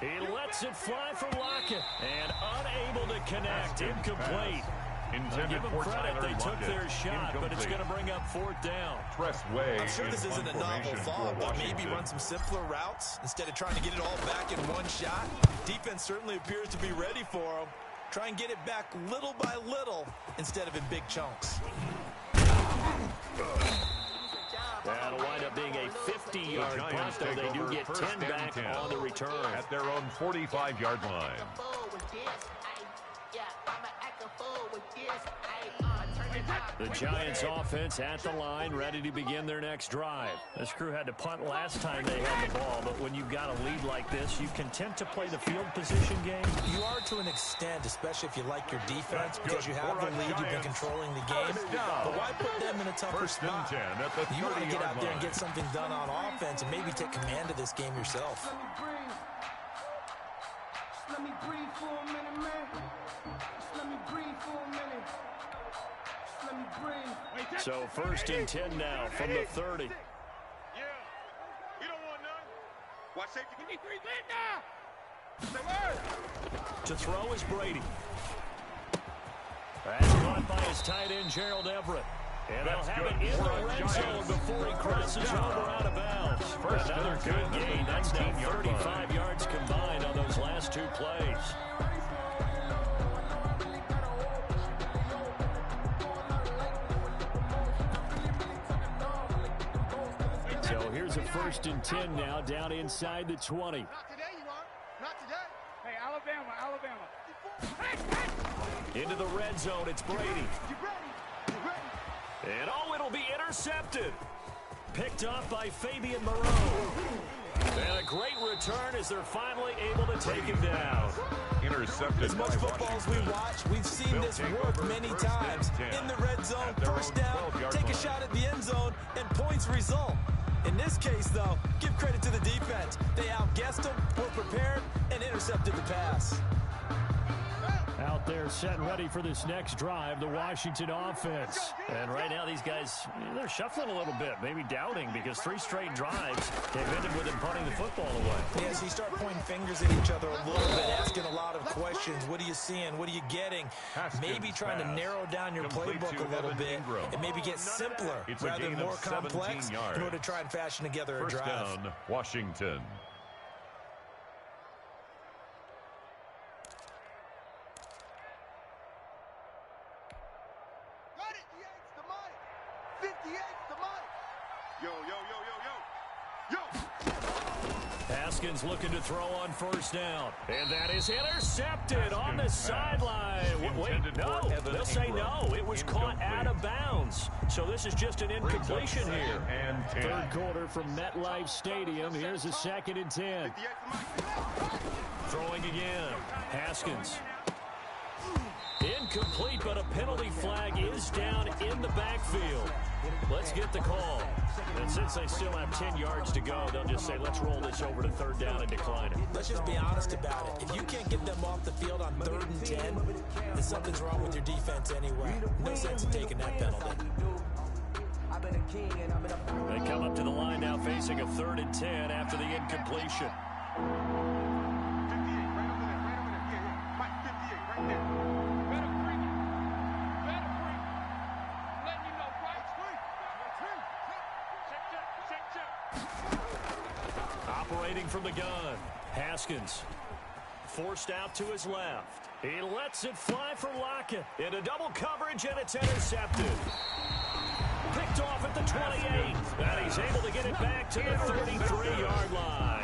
He lets it fly for Lockett and unable to connect. Incomplete. Give them credit. They took their shot, but it's going to bring up 4th down. I'm sure this isn't a novel thought, but maybe run some simpler routes instead of trying to get it all back in one shot. Defense certainly appears to be ready for them. Try and get it back little by little instead of in big chunks. That'll wind up being a 50-yard punt, though they do get 10 back on the return. At their own 45-yard line. The Giants offense at the line, ready to begin their next drive. This crew had to punt last time they had the ball, but when you've got a lead like this, you can tend to play the field position game. You are to an extent, especially if you like your defense, because you have the lead, you've been controlling the game. But why put them in a tougher spot? You want to get out there and get something done on offense and maybe take command of this game yourself. Let me breathe for a minute, man. Let me breathe for a minute. Let me breathe. So 1st and 10 now from the 30. Yeah, we don't want none. Watch safety. We need 3 now. Say word. To throw is Brady. That's caught by his tight end, Gerald Everett. And they'll have it in the red zone before he crosses over out of bounds. Another good gain. That's now 35 yards combined on those last 2 plays. So here's a 1st and 10 now down inside the 20. Not today, you are. Not today. Hey, Alabama. Into the red zone, it's Brady. You ready? And it'll be intercepted. Picked up by Fabian Moreau. And a great return as they're finally able to take him down. Intercepted. As much football as we watch, we've seen this work many times. In the red zone, 1st down, take a shot at the end zone, and points result. In this case, though, give credit to the defense. They outguessed them, were prepared, and intercepted the pass. Out there set and ready for this next drive, the Washington offense. And right now these guys, they're shuffling a little bit, maybe doubting, because 3 straight drives have ended with them punting the football away. Yeah, so you start pointing fingers at each other a little bit, asking a lot of questions. What are you seeing? What are you getting? Maybe trying to narrow down your playbook a little bit and maybe get simpler rather than more complex in order to try and fashion together a drive. 1st down, Washington. Haskins looking to throw on 1st down. And that is intercepted on the sideline. Wait, no. They'll say no. It was caught out of bounds. So this is just an incompletion here. And 3rd quarter from MetLife Stadium. Here's a 2nd and 10. Throwing again. Haskins. Incomplete, but a penalty flag is down in the backfield. Let's get the call. And since they still have 10 yards to go, they'll just say, let's roll this over to 3rd down and decline it. Let's just be honest about it. If you can't get them off the field on 3rd and 10, then something's wrong with your defense anyway. No sense in taking that penalty. They come up to the line now facing a 3rd and 10 after the incompletion. 58, right over there, right over there. Yeah. Mike, 58, right there. Better bring it. Better bring it. Let me know, right? Check. Operating from the gun. Haskins forced out to his left. He lets it fly for Lockett. Into double coverage, and it's intercepted. Picked off at the 28. And he's able to get it back to the 33-yard line.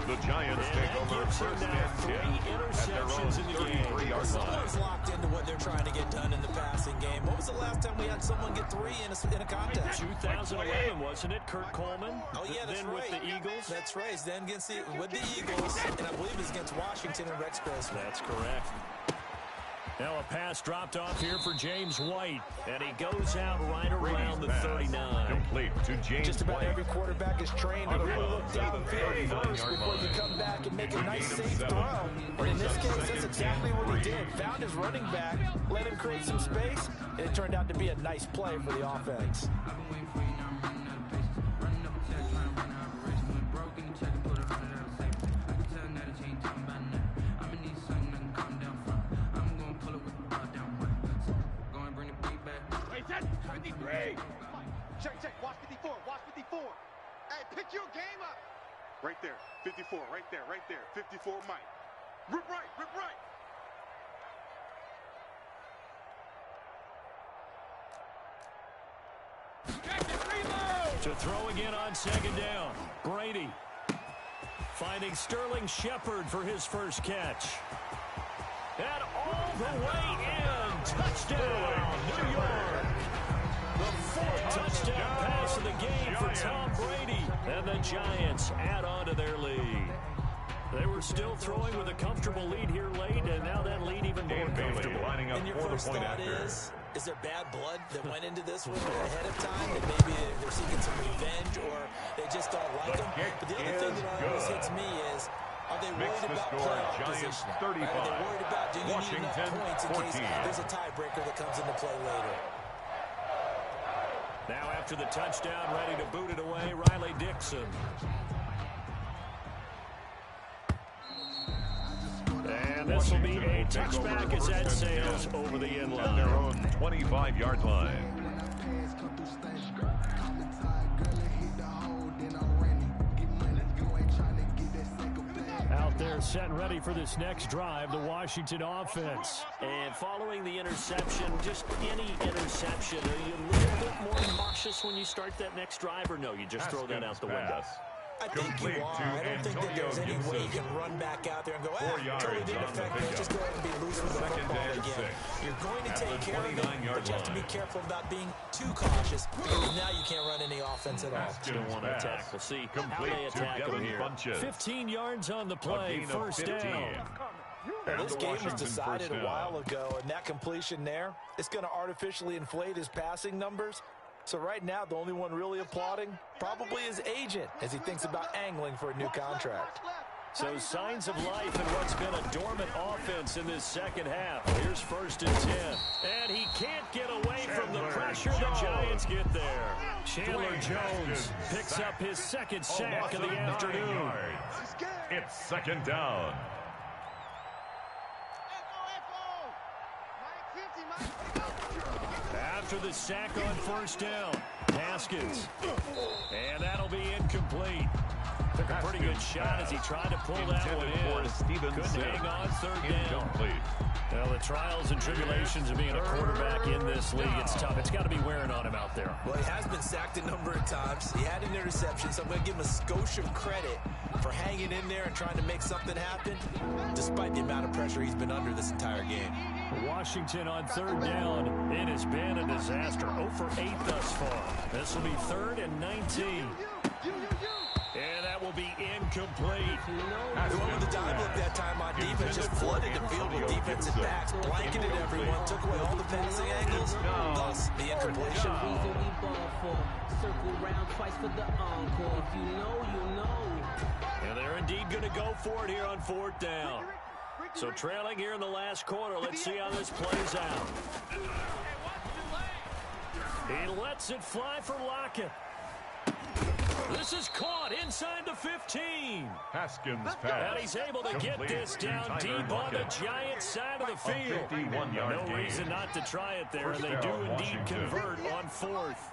The Giants take over first and 10 at their own 33-yard line. Someone's locked into what they're trying to get done in the passing game. What was the last time we had someone get 3 in a contest? 2011, wasn't it, Kurt Coleman? Oh, yeah, that's then right. with the Eagles? That's right. Then with the Eagles, and I believe it's against Washington and Rex Grossman. That's correct. Now a pass dropped off here for James White, and he goes out right around the 39. Complete to James Just about White. every quarterback is trained to really look downfield first before you come back and make a nice safe throw. But in this case, that's exactly what he did. Found his running back, let him create some space, and it turned out to be a nice play for the offense. Check. Watch 54. Hey, pick your game up. Right there. 54. Right there. 54, Mike. Rip right. To throw again on 2nd down. Brady finding Sterling Shepard for his first catch. And all the way in. Touchdown, New York. The 4th touchdown pass of the game for Tom Brady. And the Giants add on to their lead. They were still throwing with a comfortable lead here late, and now that lead even more comfortable. Lining up And your for the first point thought after. is there bad blood that went into this one ahead of time? That maybe they're seeking some revenge, or they just don't like them? But the other thing that always hits me is, are they worried about playoff position? Are they worried about, do you need enough points in case there's a tiebreaker that comes into play later? Now after the touchdown, ready to boot it away, Riley Dixon. And this will be a touchback as that sails over the end line. At their own 25-yard line. Out there set and ready for this next drive, the Washington offense. And following the interception, just any interception, are you a little bit more cautious when you start that next drive, or no, you just throw that out the window? I think you are. I don't think that there's any way you can run back out there and go, totally didn't affect me. Just go ahead and be loose with the football again. You're going to take care of it, but you have to be careful about being too cautious, because now you can't run any offense at all. Still want to attack. We'll see how they attack them here. 15 yards on the play, first down. Well, this game was decided a while ago, and that completion there, it's going to artificially inflate his passing numbers. So right now, the only one really applauding probably his agent as he thinks about angling for a new contract. So signs of life in what's been a dormant offense in this second half. Here's 1st and 10. And he can't get away from the pressure. The Giants get there. Chandler Jones picks up his 2nd sack of the afternoon. It's 2nd down. After the sack on 1st down, Haskins. And that'll be incomplete. Took a pretty good shot as he tried to pull that one in. Couldn't hang on 3rd down. Well, the trials and tribulations of being a quarterback in this league, it's tough. It's got to be wearing on him out there. Well, he has been sacked a number of times. He had an interception, so I'm going to give him a skosh of credit for hanging in there and trying to make something happen, despite the amount of pressure he's been under this entire game. Washington on 3rd down. It has been a disaster. 0 for 8 thus far. This will be 3rd and 19. And that will be incomplete. Whoever the dive look that time on defense just flooded the field with defensive backs, blanketed everyone, took away all the passing angles, thus the incompletion. Circle round twice for the encore. If you know, you know. And they're indeed going to go for it here on 4th down. So trailing here in the last quarter. Let's see how this plays out. He lets it fly for Lockett. This is caught inside the 15. Haskins pass. And he's able to get this down deep on the Giants' side of the field. 51-yard No reason not to try it there, and they do indeed convert on fourth.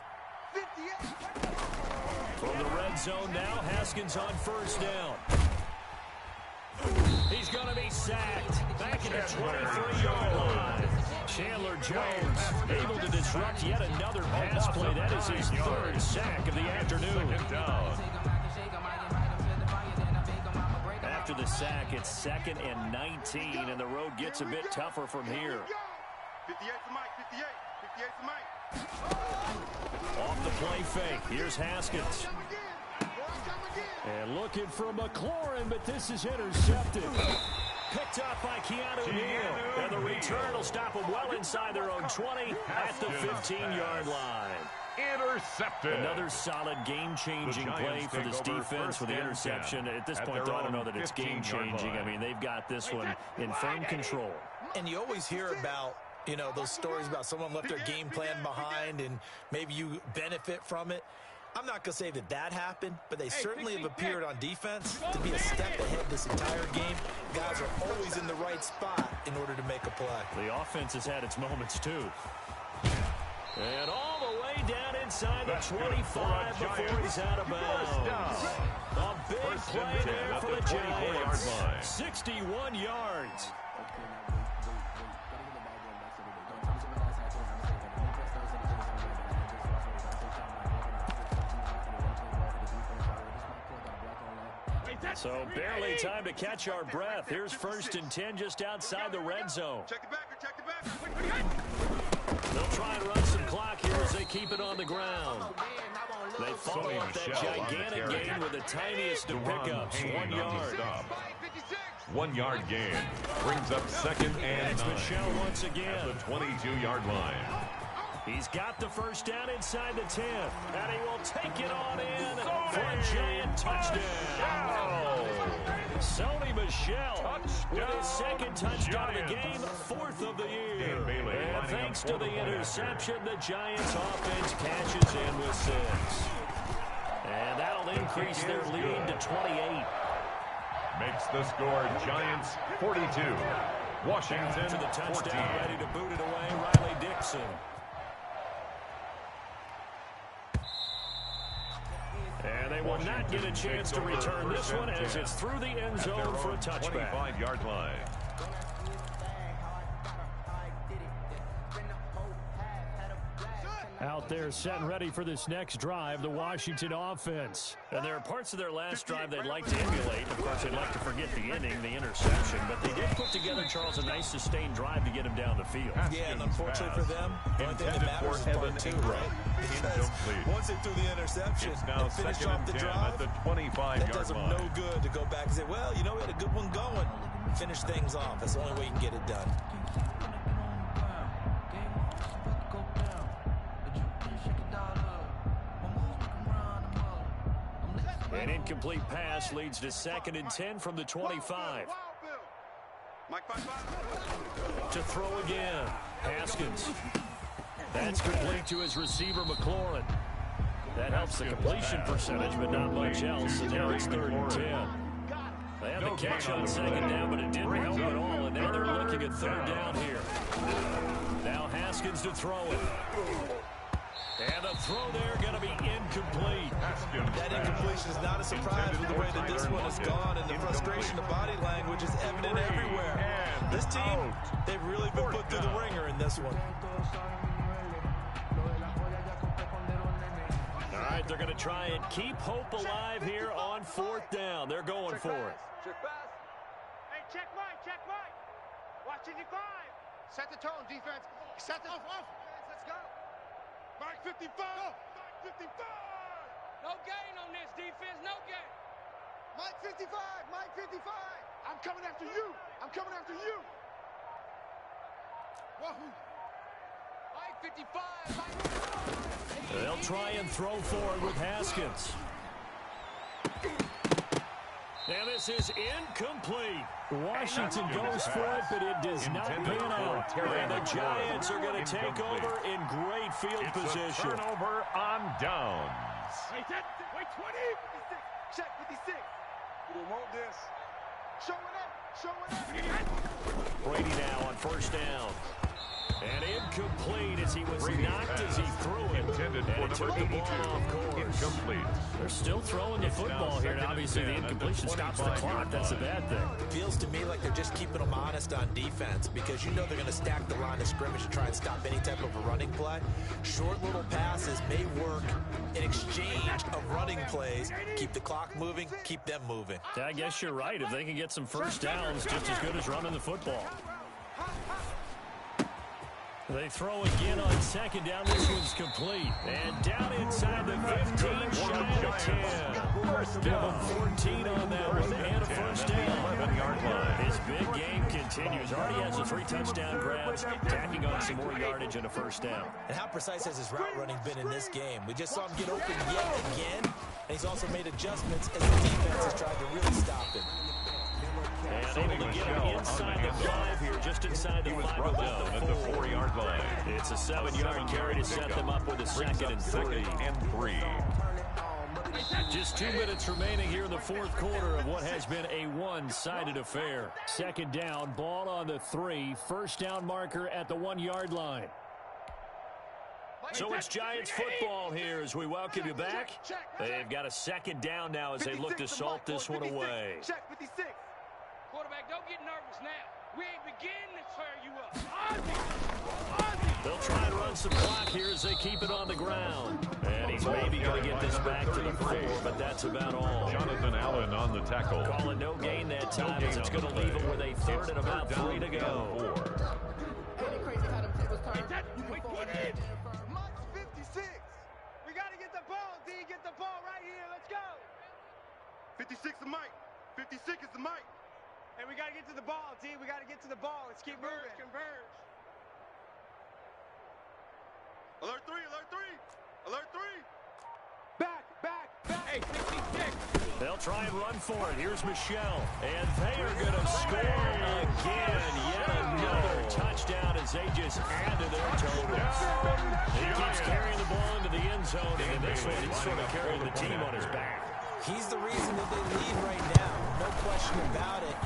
From the red zone now, Haskins on first down. He's going to be sacked. Back at the 23-yard line. Chandler Jones able to disrupt yet another pass play. That is his third sack of the afternoon. After the sack, it's 2nd and 19, and the road gets a bit tougher from here. 58 to Mike, 58 to Mike. Off the play fake. Here's Haskins. And looking for McLaurin, but this is intercepted. Picked up by Keanu Neal. And the return will stop them well inside their own 20 at the 15-yard line. Intercepted. Another solid game-changing play for this defense with the interception. At this point, though, I don't know that it's game-changing. I mean, they've got this one in firm control. And you always hear about, you know, those stories about someone left their game plan behind and maybe you benefit from it. I'm not going to say that that happened, but they certainly have appeared on defense to be a step ahead this entire game. Guys are always in the right spot in order to make a play. The offense has had its moments, too. And all the way down inside the 25 before he's out of bounds. A big play there for the Giants. 61 yards. So barely time to catch our breath. Here's 1st and 10 just outside the red zone. Check the back, check the back. They'll try and run some clock here as they keep it on the ground. They follow up that gigantic gain with the tiniest of pickups. 1 yard. 1 yard gain. Brings up 2nd and 9. Michelle once again. At the 22-yard line. He's got the first down inside the 10. And he will take it on in for a Giant touchdown. Sony Michel with his 2nd touchdown of the game, 4th of the year. And thanks to the interception, the Giants offense catches in with 6. And that'll increase their lead to 28. Makes the score Giants 42. Washington to the touchdown, 14. ready to boot it away, Riley Dixon. And they will not get a chance to return this one as it's through the end zone for a touchback. 25-yard line. Out there set and ready for this next drive, the Washington offense. And there are parts of their last drive they'd like to emulate. Of course, they'd like to forget the inning, the interception. But they did put together, Charles, a nice sustained drive to get him down the field. Yeah, and unfortunately for them, the only thing that matters is part 2, right? Because once they threw the interception and finished off the drive, at the 25-yard that does them no good to go back and say, well, you know, we had a good one going. Finish things off. That's the only way you can get it done. An incomplete pass leads to 2nd and 10 from the 25. To throw again. Haskins. That's complete to his receiver, McLaurin. That helps the completion percentage, but not much else. And now it's 3rd and 10. They had the catch on 2nd down, but it didn't help at all. And now they're looking at 3rd down here. Now Haskins to throw it. And the throw there going to be incomplete. That incompletion is not a surprise with the way that this one has gone, and the frustration of body language is evident everywhere. This team, they've really been put through the ringer in this one. All right, they're going to try and keep hope alive here on 4th down. They're going for it. Check pass. Hey, check Mike, check Mike. Watching your 5. Set the tone, defense. Set the off. Let's go. Mike 55. Mike 55. No gain on this defense, no gain. Mike 55. Mike 55. I'm coming after you. I'm coming after you. Wahoo. Mike 55. Mike 55. They'll try and throw forward with Haskins. And this is incomplete. Washington goes for it, but it does not pan out. And the Giants are going to take over in great field position. Turnover on downs. Wait 20. Check 56. We don't want this. Show it up. Brady now on first down. And incomplete as he was knocked as he threw it. Intended for and it took number the ball off 82. course. Incomplete. They're still throwing the football here, and obviously the incompletion stops the clock. That's a bad thing. Feels to me like they're just keeping them honest on defense because you know they're going to stack the line of scrimmage to try and stop any type of a running play. Short little passes may work in exchange of running plays. Keep the clock moving, keep them moving. Yeah, I guess you're right. If they can get some first downs, just as good as running the football. They throw again on second down. This one's complete. And down inside the 15, shy of 10. Give him 14 on that one and a first down. 11-yard line. His big game continues. Already has the 3 touchdown grabs, tacking on some more yardage and a first down. And how precise has his route running been in this game? We just saw him get open yet again. And he's also made adjustments as the defense has tried to really stop him. And able to get him inside the 5 here, just inside the 5 brought down at the 4-yard line. It's a 7-yard carry to set them up with a second and 3. Just 2 minutes remaining here in the fourth quarter of what has been a one-sided affair. Second down, ball on the 3, first down marker at the 1-yard line. So it's Giants football here as we welcome you back. They've got a second down now as they look to salt this one away. Check 56. Quarterback, don't get nervous now. We ain't beginning to tear you up. They'll try and run some clock here as they keep it on the ground. And he's maybe going to get this back to the 4, but that's about all. Jonathan Allen on the tackle. Calling no gain that time as it's going to leave him with a third and about 3 to go. March 56. We got to get the ball, D. Get the ball right here. Let's go. 56 is Mike. 56 is the Mike. And we got to get to the ball, D. We got to get to the ball. Let's keep moving. Converge. Alert 3, alert 3. Alert 3. Back. Hey, 66. They'll try and run for it. Here's Michelle. And they are going to score again. Yet another touchdown as they just add to their totals. He keeps carrying the ball into the end zone. And in this one, he's sort of carrying the team on his back. He's the reason that they lead right now. No question about it.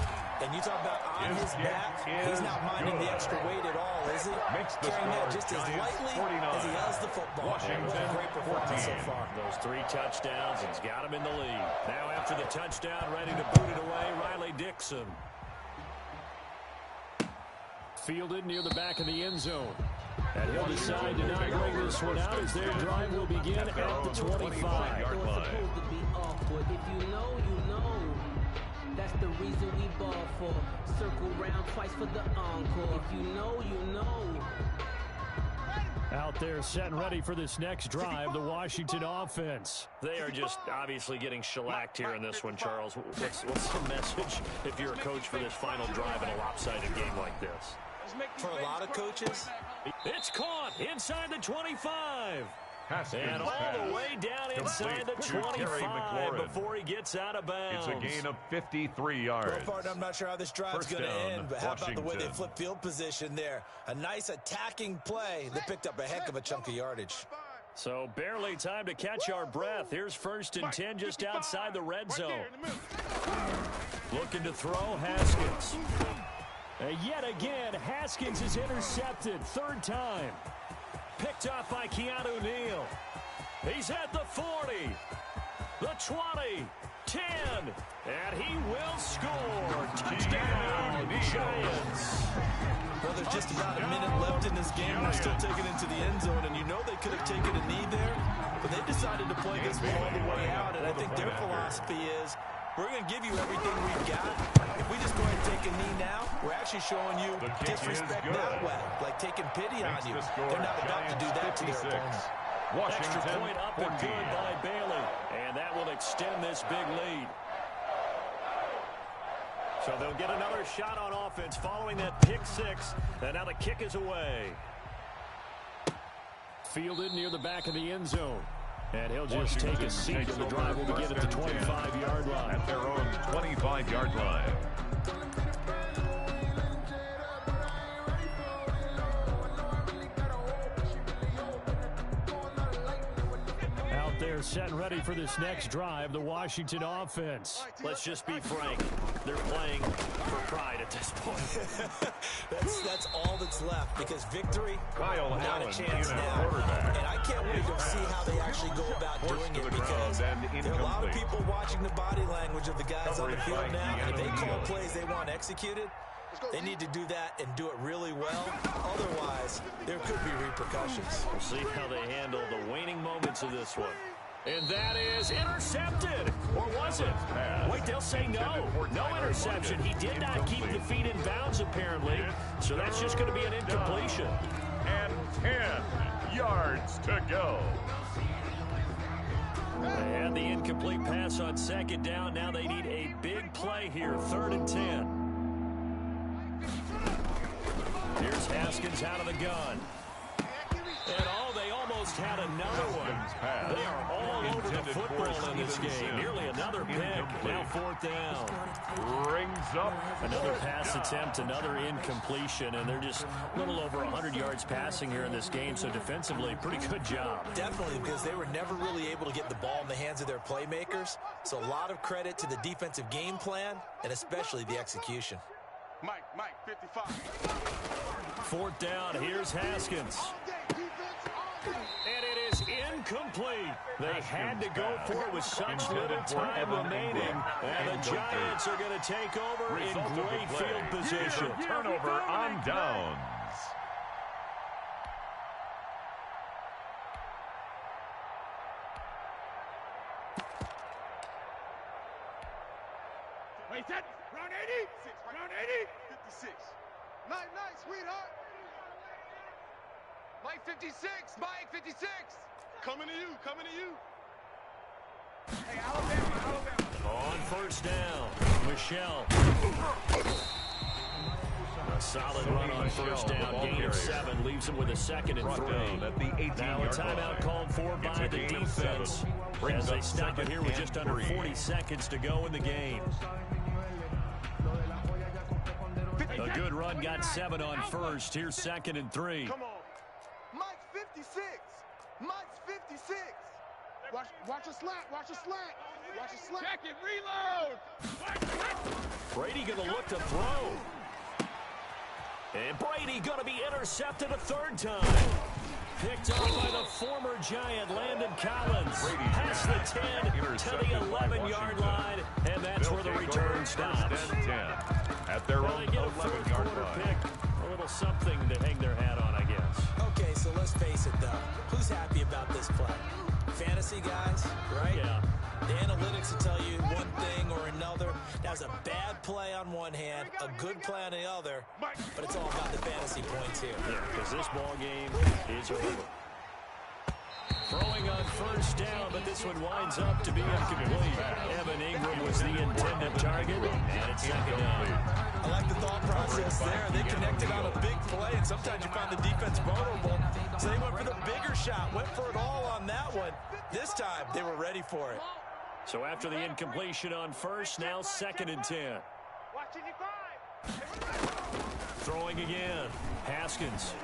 And you talk about on his back, he's not minding the extra weight at all, is he? Carrying that just as lightly as he has the football. Great performance so far. Those 3 touchdowns, he's got him in the lead. Now after the touchdown, ready to boot it away, Riley Dixon. Fielded near the back of the end zone. And he'll decide to not bring this one out as their drive will begin at the 25-yard line. If you know, you know. That's the reason we ball for. Circle round twice for the encore. If you know, you know. Out there set and ready for this next drive, the Washington offense. They are just obviously getting shellacked here in this one, Charles. What's the message if you're a coach for this final drive in a lopsided game like this? For a lot of coaches, it's caught inside the 25. And all the way down inside the 25 before he gets out of bounds. It's a gain of 53 yards. So far, I'm not sure how this drive's going to end, but how about the way they flip field position there? A nice attacking play that picked up a heck of a chunk of yardage. So barely time to catch our breath. Here's 1st and 10 just outside the red zone. Looking to throw, Haskins. Yet again, Haskins is intercepted. 3rd time. Picked off by Keanu Neal. He's at the 40, the 20, 10, and he will score. Touchdown, Giants. Well, there's just about a minute left in this game. They're still taking it to the end zone, and you know they could have taken a knee there, but they decided to play this one all the way out, and I think their philosophy is, we're going to give you everything we've got. If we just go ahead and take a knee now, we're actually showing you disrespect that way, like taking pity on you. They're not about to do that to their opponent. Extra point up and good by Bailey, and that will extend this big lead. So they'll get another shot on offense following that pick 6, and now the kick is away. Fielded near the back of the end zone. And he'll just take a seat, and the drive will begin at the 25-yard line. At their own 25-yard line. They're set and ready for this next drive, the Washington offense. Let's just be frank. They're playing for pride at this point. that's all that's left, because victory, Kyle not Allen a chance now. And I can't wait to see how they actually go about doing it, because there are a lot of people watching the body language of the guys on the field now, and if they call plays they want executed, they need to do that and do it really well. Otherwise, there could be repercussions. We'll see how they handle the waning moments of this one. And that is intercepted. Or was it? Wait, they'll say no. No interception. He did not keep the feet in bounds, apparently. So that's just going to be an incompletion. And 10 yards to go. They had the incomplete pass on second down. Now they need a big play here, 3rd and 10. Here's Haskins out of the gun. And they almost had another one. They are all over the football in this game. Nearly another pick. Now 4th down. Rings up. Another pass attempt, another incompletion, and they're just a little over 100 yards passing here in this game, so defensively, pretty good job. Definitely, because they were never really able to get the ball in the hands of their playmakers, so a lot of credit to the defensive game plan, and especially the execution. Mike, 55. 4th down, here's Haskins. And it is incomplete. They had to go for it with such little time remaining. And the Giants are going to take over in great field position. Turnover on downs. Wait, set. Round 80. Round 80. 56. Nice, sweetheart. Mike 56. Mike 56. Coming to you. Hey, Alabama. On 1st down, Michelle. A solid run on 1st down, gain of 7, leaves him with a 2nd and 3. Now a timeout called for by the defense as they stop it here with just under 40 seconds to go in the game. A good run, got 7 on 1st. Here's 2nd and 3. Come on. Mike's 56. Mike's 56. Watch a slant. Check it, reload. Brady going to look to throw. And Brady going to be intercepted a 3rd time. Picked up by the former Giant, Landon Collins. Past the 10 to the 11-yard line, and that's where the return stops. At their own 11-yard line. Pick. A little something to hang their hat on, I guess. Okay, so let's face it, though. Who's happy about this play? Fantasy guys, right? Yeah. The analytics will tell you one thing or another. That was a bad play on one hand, a good play on the other, but it's all about the fantasy points here. Yeah, because this ball game is over. Throwing on 1st down, but this one winds up to be incomplete. Evan Ingram was the intended target, and it's 2nd down. I like the thought process there. They connected on a big play, and sometimes you find the defense vulnerable. So they went for the bigger shot, went for it all on that one. This time, they were ready for it. So after the incompletion on 1st, now 2nd and 10. Throwing again. Haskins.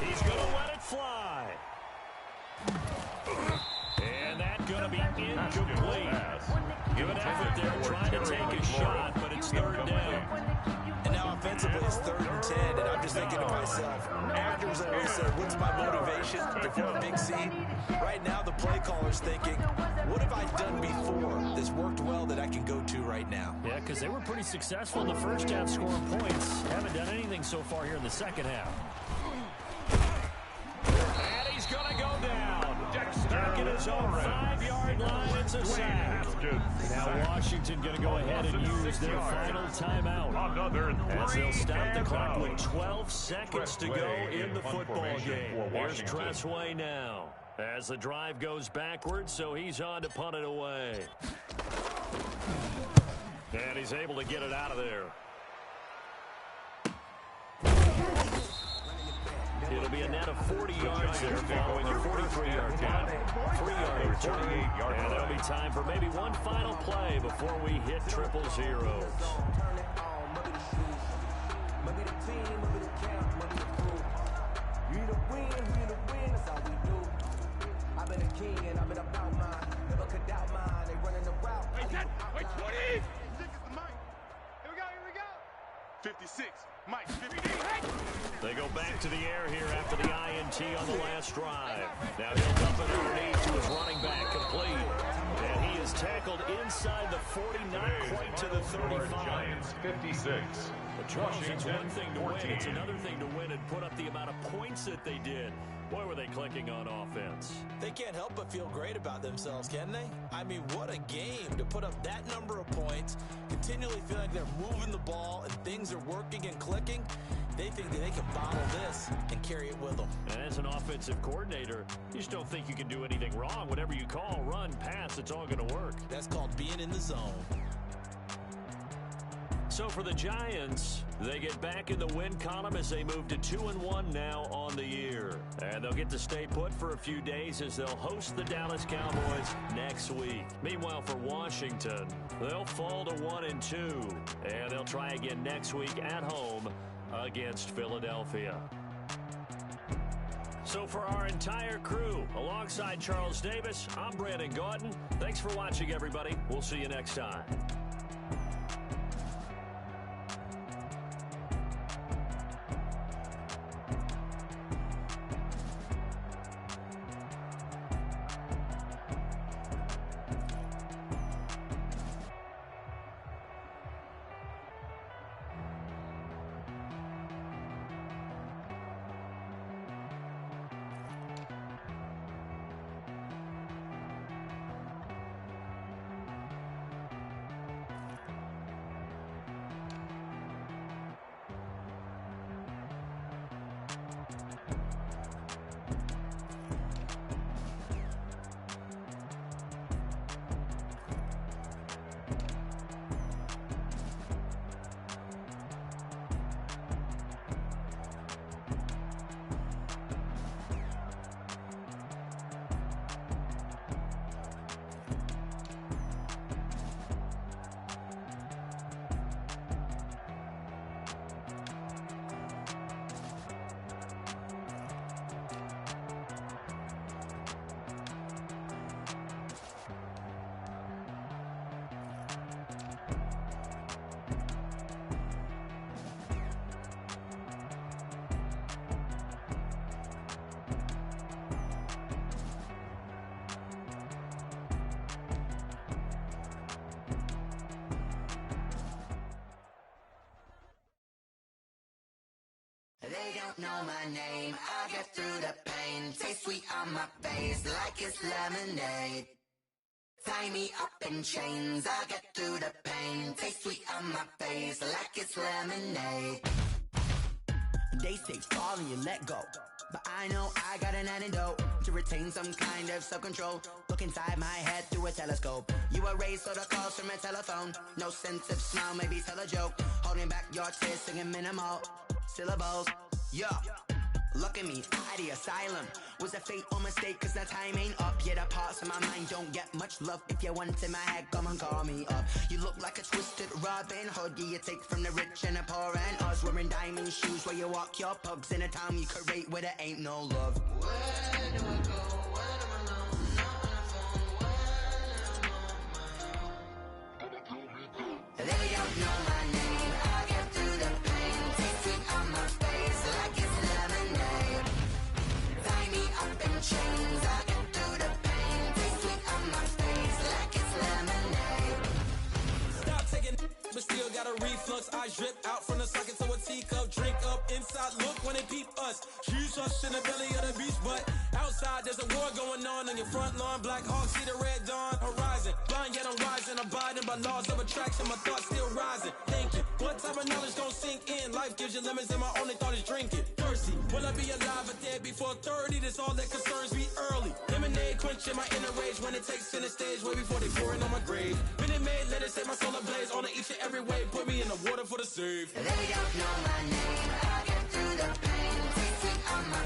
He's going to let it fly. And that's going to be incomplete. Good effort there, trying to take a shot, but it's 3rd down. And now offensively it's 3rd and 10, and I'm just thinking to myself, actors always say, what's my motivation to form a big scene? Right now the play caller's thinking, what have I done before that's worked well that I can go to right now? Yeah, because they were pretty successful in the 1st half scoring points. Haven't done anything so far here in the 2nd half. And he's going to go down. Back in his own 5-yard line, it's a sack. Now Washington going to go ahead and use their final timeout. As they'll stop the clock with 12 seconds to go in the football game. Here's Tressway now. As the drive goes backwards, so he's on to punt it away. And he's able to get it out of there. It'll be a net of 40 yards there following a 43-yard punt, 3-yard return, and there'll be time for maybe one final play before we hit triple zeros. I've been a king and I've been about mine. Never could doubt mine. They running the route. Wait, 20. 56 is the mic. Here we go. 56. Mike, 50. They go back to the air here after the INT on the last drive. Now he'll dump it underneath to his running back, complete. And he is tackled inside the 40, not quite to the 35. Giants 56. But Charles, it's one thing to win. It's another thing to win and put up the amount of points that they did. Boy, were they clicking on offense. They can't help but feel great about themselves, can they? I mean, what a game to put up that number of points, continually feel like they're moving the ball and things are working and clicking. They think that they can bottle this and carry it with them. And as an offensive coordinator, you just don't think you can do anything wrong. Whatever you call, run, pass, it's all going to work. That's called being in the zone. So for the Giants, they get back in the win column as they move to 2-1 now on the year. And they'll get to stay put for a few days as they'll host the Dallas Cowboys next week. Meanwhile, for Washington, they'll fall to 1-2. And they'll try again next week at home against Philadelphia. So for our entire crew, alongside Charles Davis, I'm Brandon Gauton. Thanks for watching, everybody. We'll see you next time. They don't know my name, I get through the pain. Taste sweet on my face like it's lemonade. Tie me up in chains, I get through the pain. Taste sweet on my face like it's lemonade. They say fall and you let go, but I know I got an antidote to retain some kind of self-control. Look inside my head through a telescope. You erase all the calls from a telephone. No sense of smile, maybe tell a joke. Holding back your tears, singing minimal syllables. Yeah, look at me, at the asylum. Was a fate or mistake, cause the time ain't up. Yeah, the parts of my mind don't get much love. If you want in my head, come and call me up. You look like a twisted Robin Hood. Yeah, you take from the rich and the poor and us. Wearing diamond shoes where you walk your pugs in a town you create where there ain't no love. Where do I go? When I'm alone, not on the phone. When I'm on my own. They don't know my name, I get through the pain. Taste sweet on my face like it's lemonade. Tie me up in chains, I get through the pain. Taste sweet on my face like it's lemonade. Stop taking but still got a reflux. I drip out from the socket to a teacup. Drink up inside, look when they peep us. Shoes us in the belly of the beast, but outside there's a war going on your front lawn. Black Hawk, see the red dawn horizon. Blind yet I'm rising, abiding by laws of attraction. My thoughts still rising, thinking what type of knowledge gon' sink in? Life gives you lemons and my only thought is drinking. Thirsty, will I be alive or dead before 30? That's all that concerns me early. Lemonade quenching my inner rage when it takes center stage way before they pour it on my grave. Been made, let it set my soul ablaze on each and every way. Put me in the water for the save. They don't know my name, I get through the pain. Taste sweet on my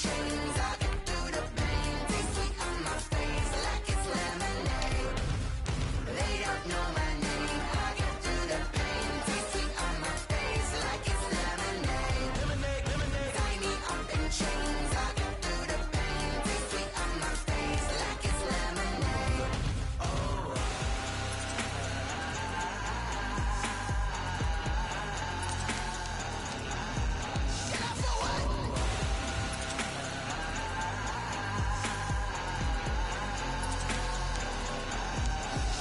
chains. I get through the pain. Taste sweet on my face like it's lemonade. They don't know my name. I get through the pain. Taste sweet on my face like it's lemonade. Lemonade, lemonade. Tie me up in chains. I get through the pain. Taste sweet on my face like it's lemonade. Oh. Get up for what?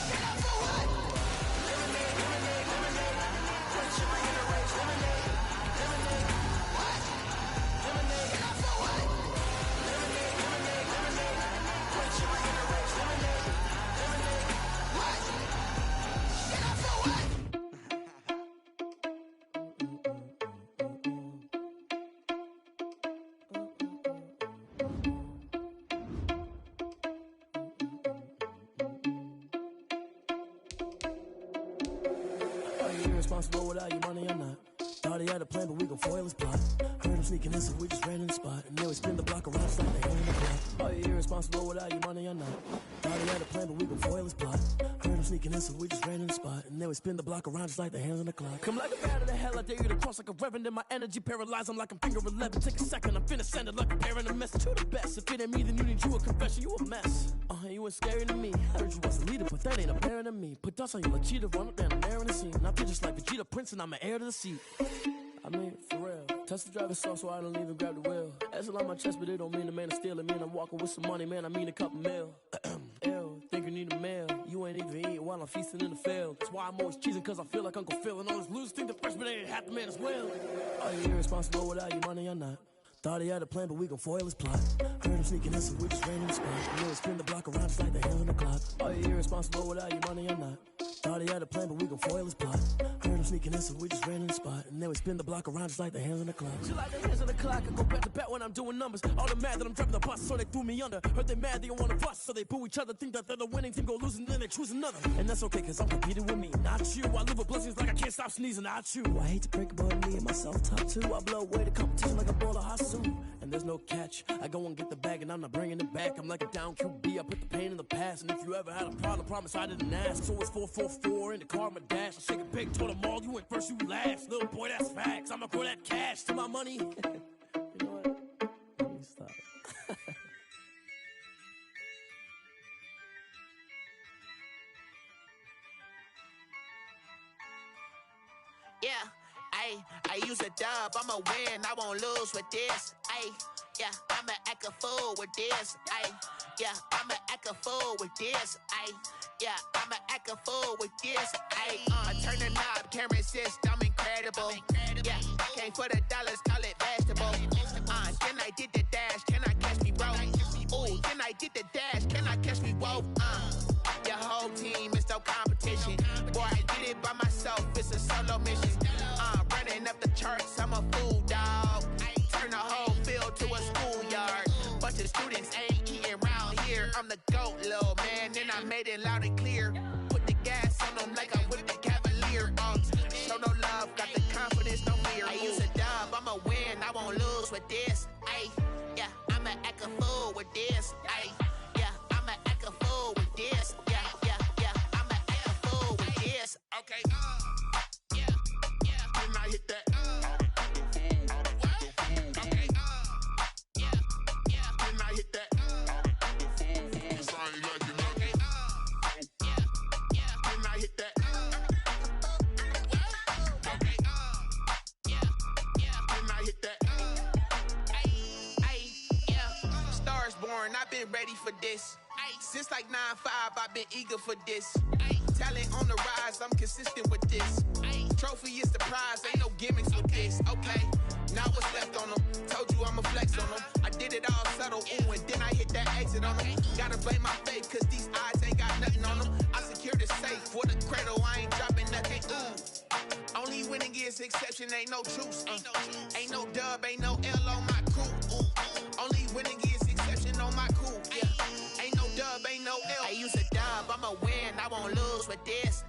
Get up for what? Lemonade, lemonade, lemonade. Put sugar in the race. Lemonade, lemonade. What? Lemonade. Get up for what? Lemonade, lemonade, lemonade. Put sugar in the race. Lemonade, lemonade. What? Get up for what? Are you irresponsible without your money or not? Thought he had a plan, but we gon' foil his plot. Heard him sneaking in, so we just ran in the spot. And then we spin the block around just like they hand in the clock. Are you irresponsible without your money or not? Thought he had a plan, but we gon' foil his plot. Heard him sneaking in, so we just ran in the spot. And then we spin the block around just like the hands on the clock. Come like a bat of the hell, I dare you to cross like a reverend. In my energy paralyzed, I'm like I'm finger 11. Take a second, I'm finna send it like a parent a message to the best. If it ain't me, then you need you a confession, you a mess. You ain't scary to me. Heard you was a leader, but that ain't apparent to me. Put dust on you like cheetah, run up down the air in the scene. Now just like Vegeta Prince, and I'm an heir to the seat. I mean, for real. Touch the driver's soft, so I don't even grab the wheel. That's on my chest, but it don't mean the man is stealing. Man, I'm walking with some money, man, I mean a couple mil. Ew, think you need a meal. You ain't even eating while I'm feasting in the field. That's why I'm always cheesing, cause I feel like Uncle Phil. And all those losers think the freshman ain't half the man as well. Are you irresponsible without your money or not? Thought he had a plan, but we gon' foil his plot. Heard him sneaking in, so we just ran in the spot. And then we spin the block around just like the hands on the clock. Are you irresponsible without your money or not? Thought he had a plan, but we gon' foil his plot. Heard him sneaking in, so we just ran in the spot. And then we spin the block around just like the hands on the clock. Just like the hands on the clock, I go back to back when I'm doing numbers. All the mad that I'm driving the bus, so they threw me under. Heard they mad, they don't wanna bust, so they boo each other. Think that they're the winning team, go losing, then they choose another. And that's okay, cause I'm competing with me, not you. I live with blessings like I can't stop sneezing, not you. I hate to break it, but me and myself top two. I blow away the competition like a bowl of hot soup. And there's no catch. I go and get the bag and I'm not bringing it back. I'm like a down QB, I put the pain in the past. And if you ever had a problem, promise I didn't ask. So it's 444 in the car, my dash. I shake a big, told them all, you went first, you last. Little boy, that's facts. I'ma grow that cash to my money. You know what? Let me stop. Yeah, I use a dub, I'ma win, I won't lose with this. Yeah, I'ma act a fool with this. Yeah, I'ma act a fool with this. Yeah, I'ma act a fool with this. I turn the knob, can't resist, I'm incredible. Yeah, came for the dollars, call it vegetable. Then I did the dash, can I catch me, bro? Ooh, then I did the dash, can I catch me, whoa? Your whole team is no competition. Boy, I did it by myself, it's a solo mission. Running up the charts, I'm a fool, dog. Turn the whole field to a schoolyard. Bunch of students ain't eating round here. I'm the GOAT, little man, and I made it loud and clear. Put the gas on them like I'm with the Cavalier. Show no love, got the confidence, no fear. I use a dub, I'ma win, I won't lose with this. Yeah, I'ma act a fool with this. Yeah, I'ma act a fool with this. Yeah, I'ma act a fool with this. Okay, yeah, and I hit that. Okay, yeah, and I hit that. It's only like you know. Okay, yeah, and I hit that. Okay, yeah, and I hit that. Yeah, Stars born, I've been ready for this. Since like 9-5, I've been eager for this. Talent on the rise, I'm consistent with this. Trophy is the prize, ain't no gimmicks with this. Okay, now what's left on them? Told you I'ma flex on them. I did it all subtle, ooh, and then I hit that exit on them. Gotta blame my faith, cause these eyes ain't got nothing on them. I secure the safe for the cradle, I ain't dropping nothing, ooh. Only winning is exception, ain't no truce. Ain't no dub, ain't no L on my crew. Only winning is exception on my crew. Yeah, ain't no dub, ain't no L. I use a dub, I'ma win, I won't lose with this.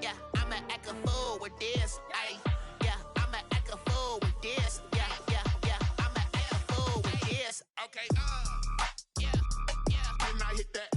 Yeah, I'ma act a fool with this. Yeah, I'ma act a fool with this. Yeah, I'ma act a fool with this. Okay, yeah. Then I hit that.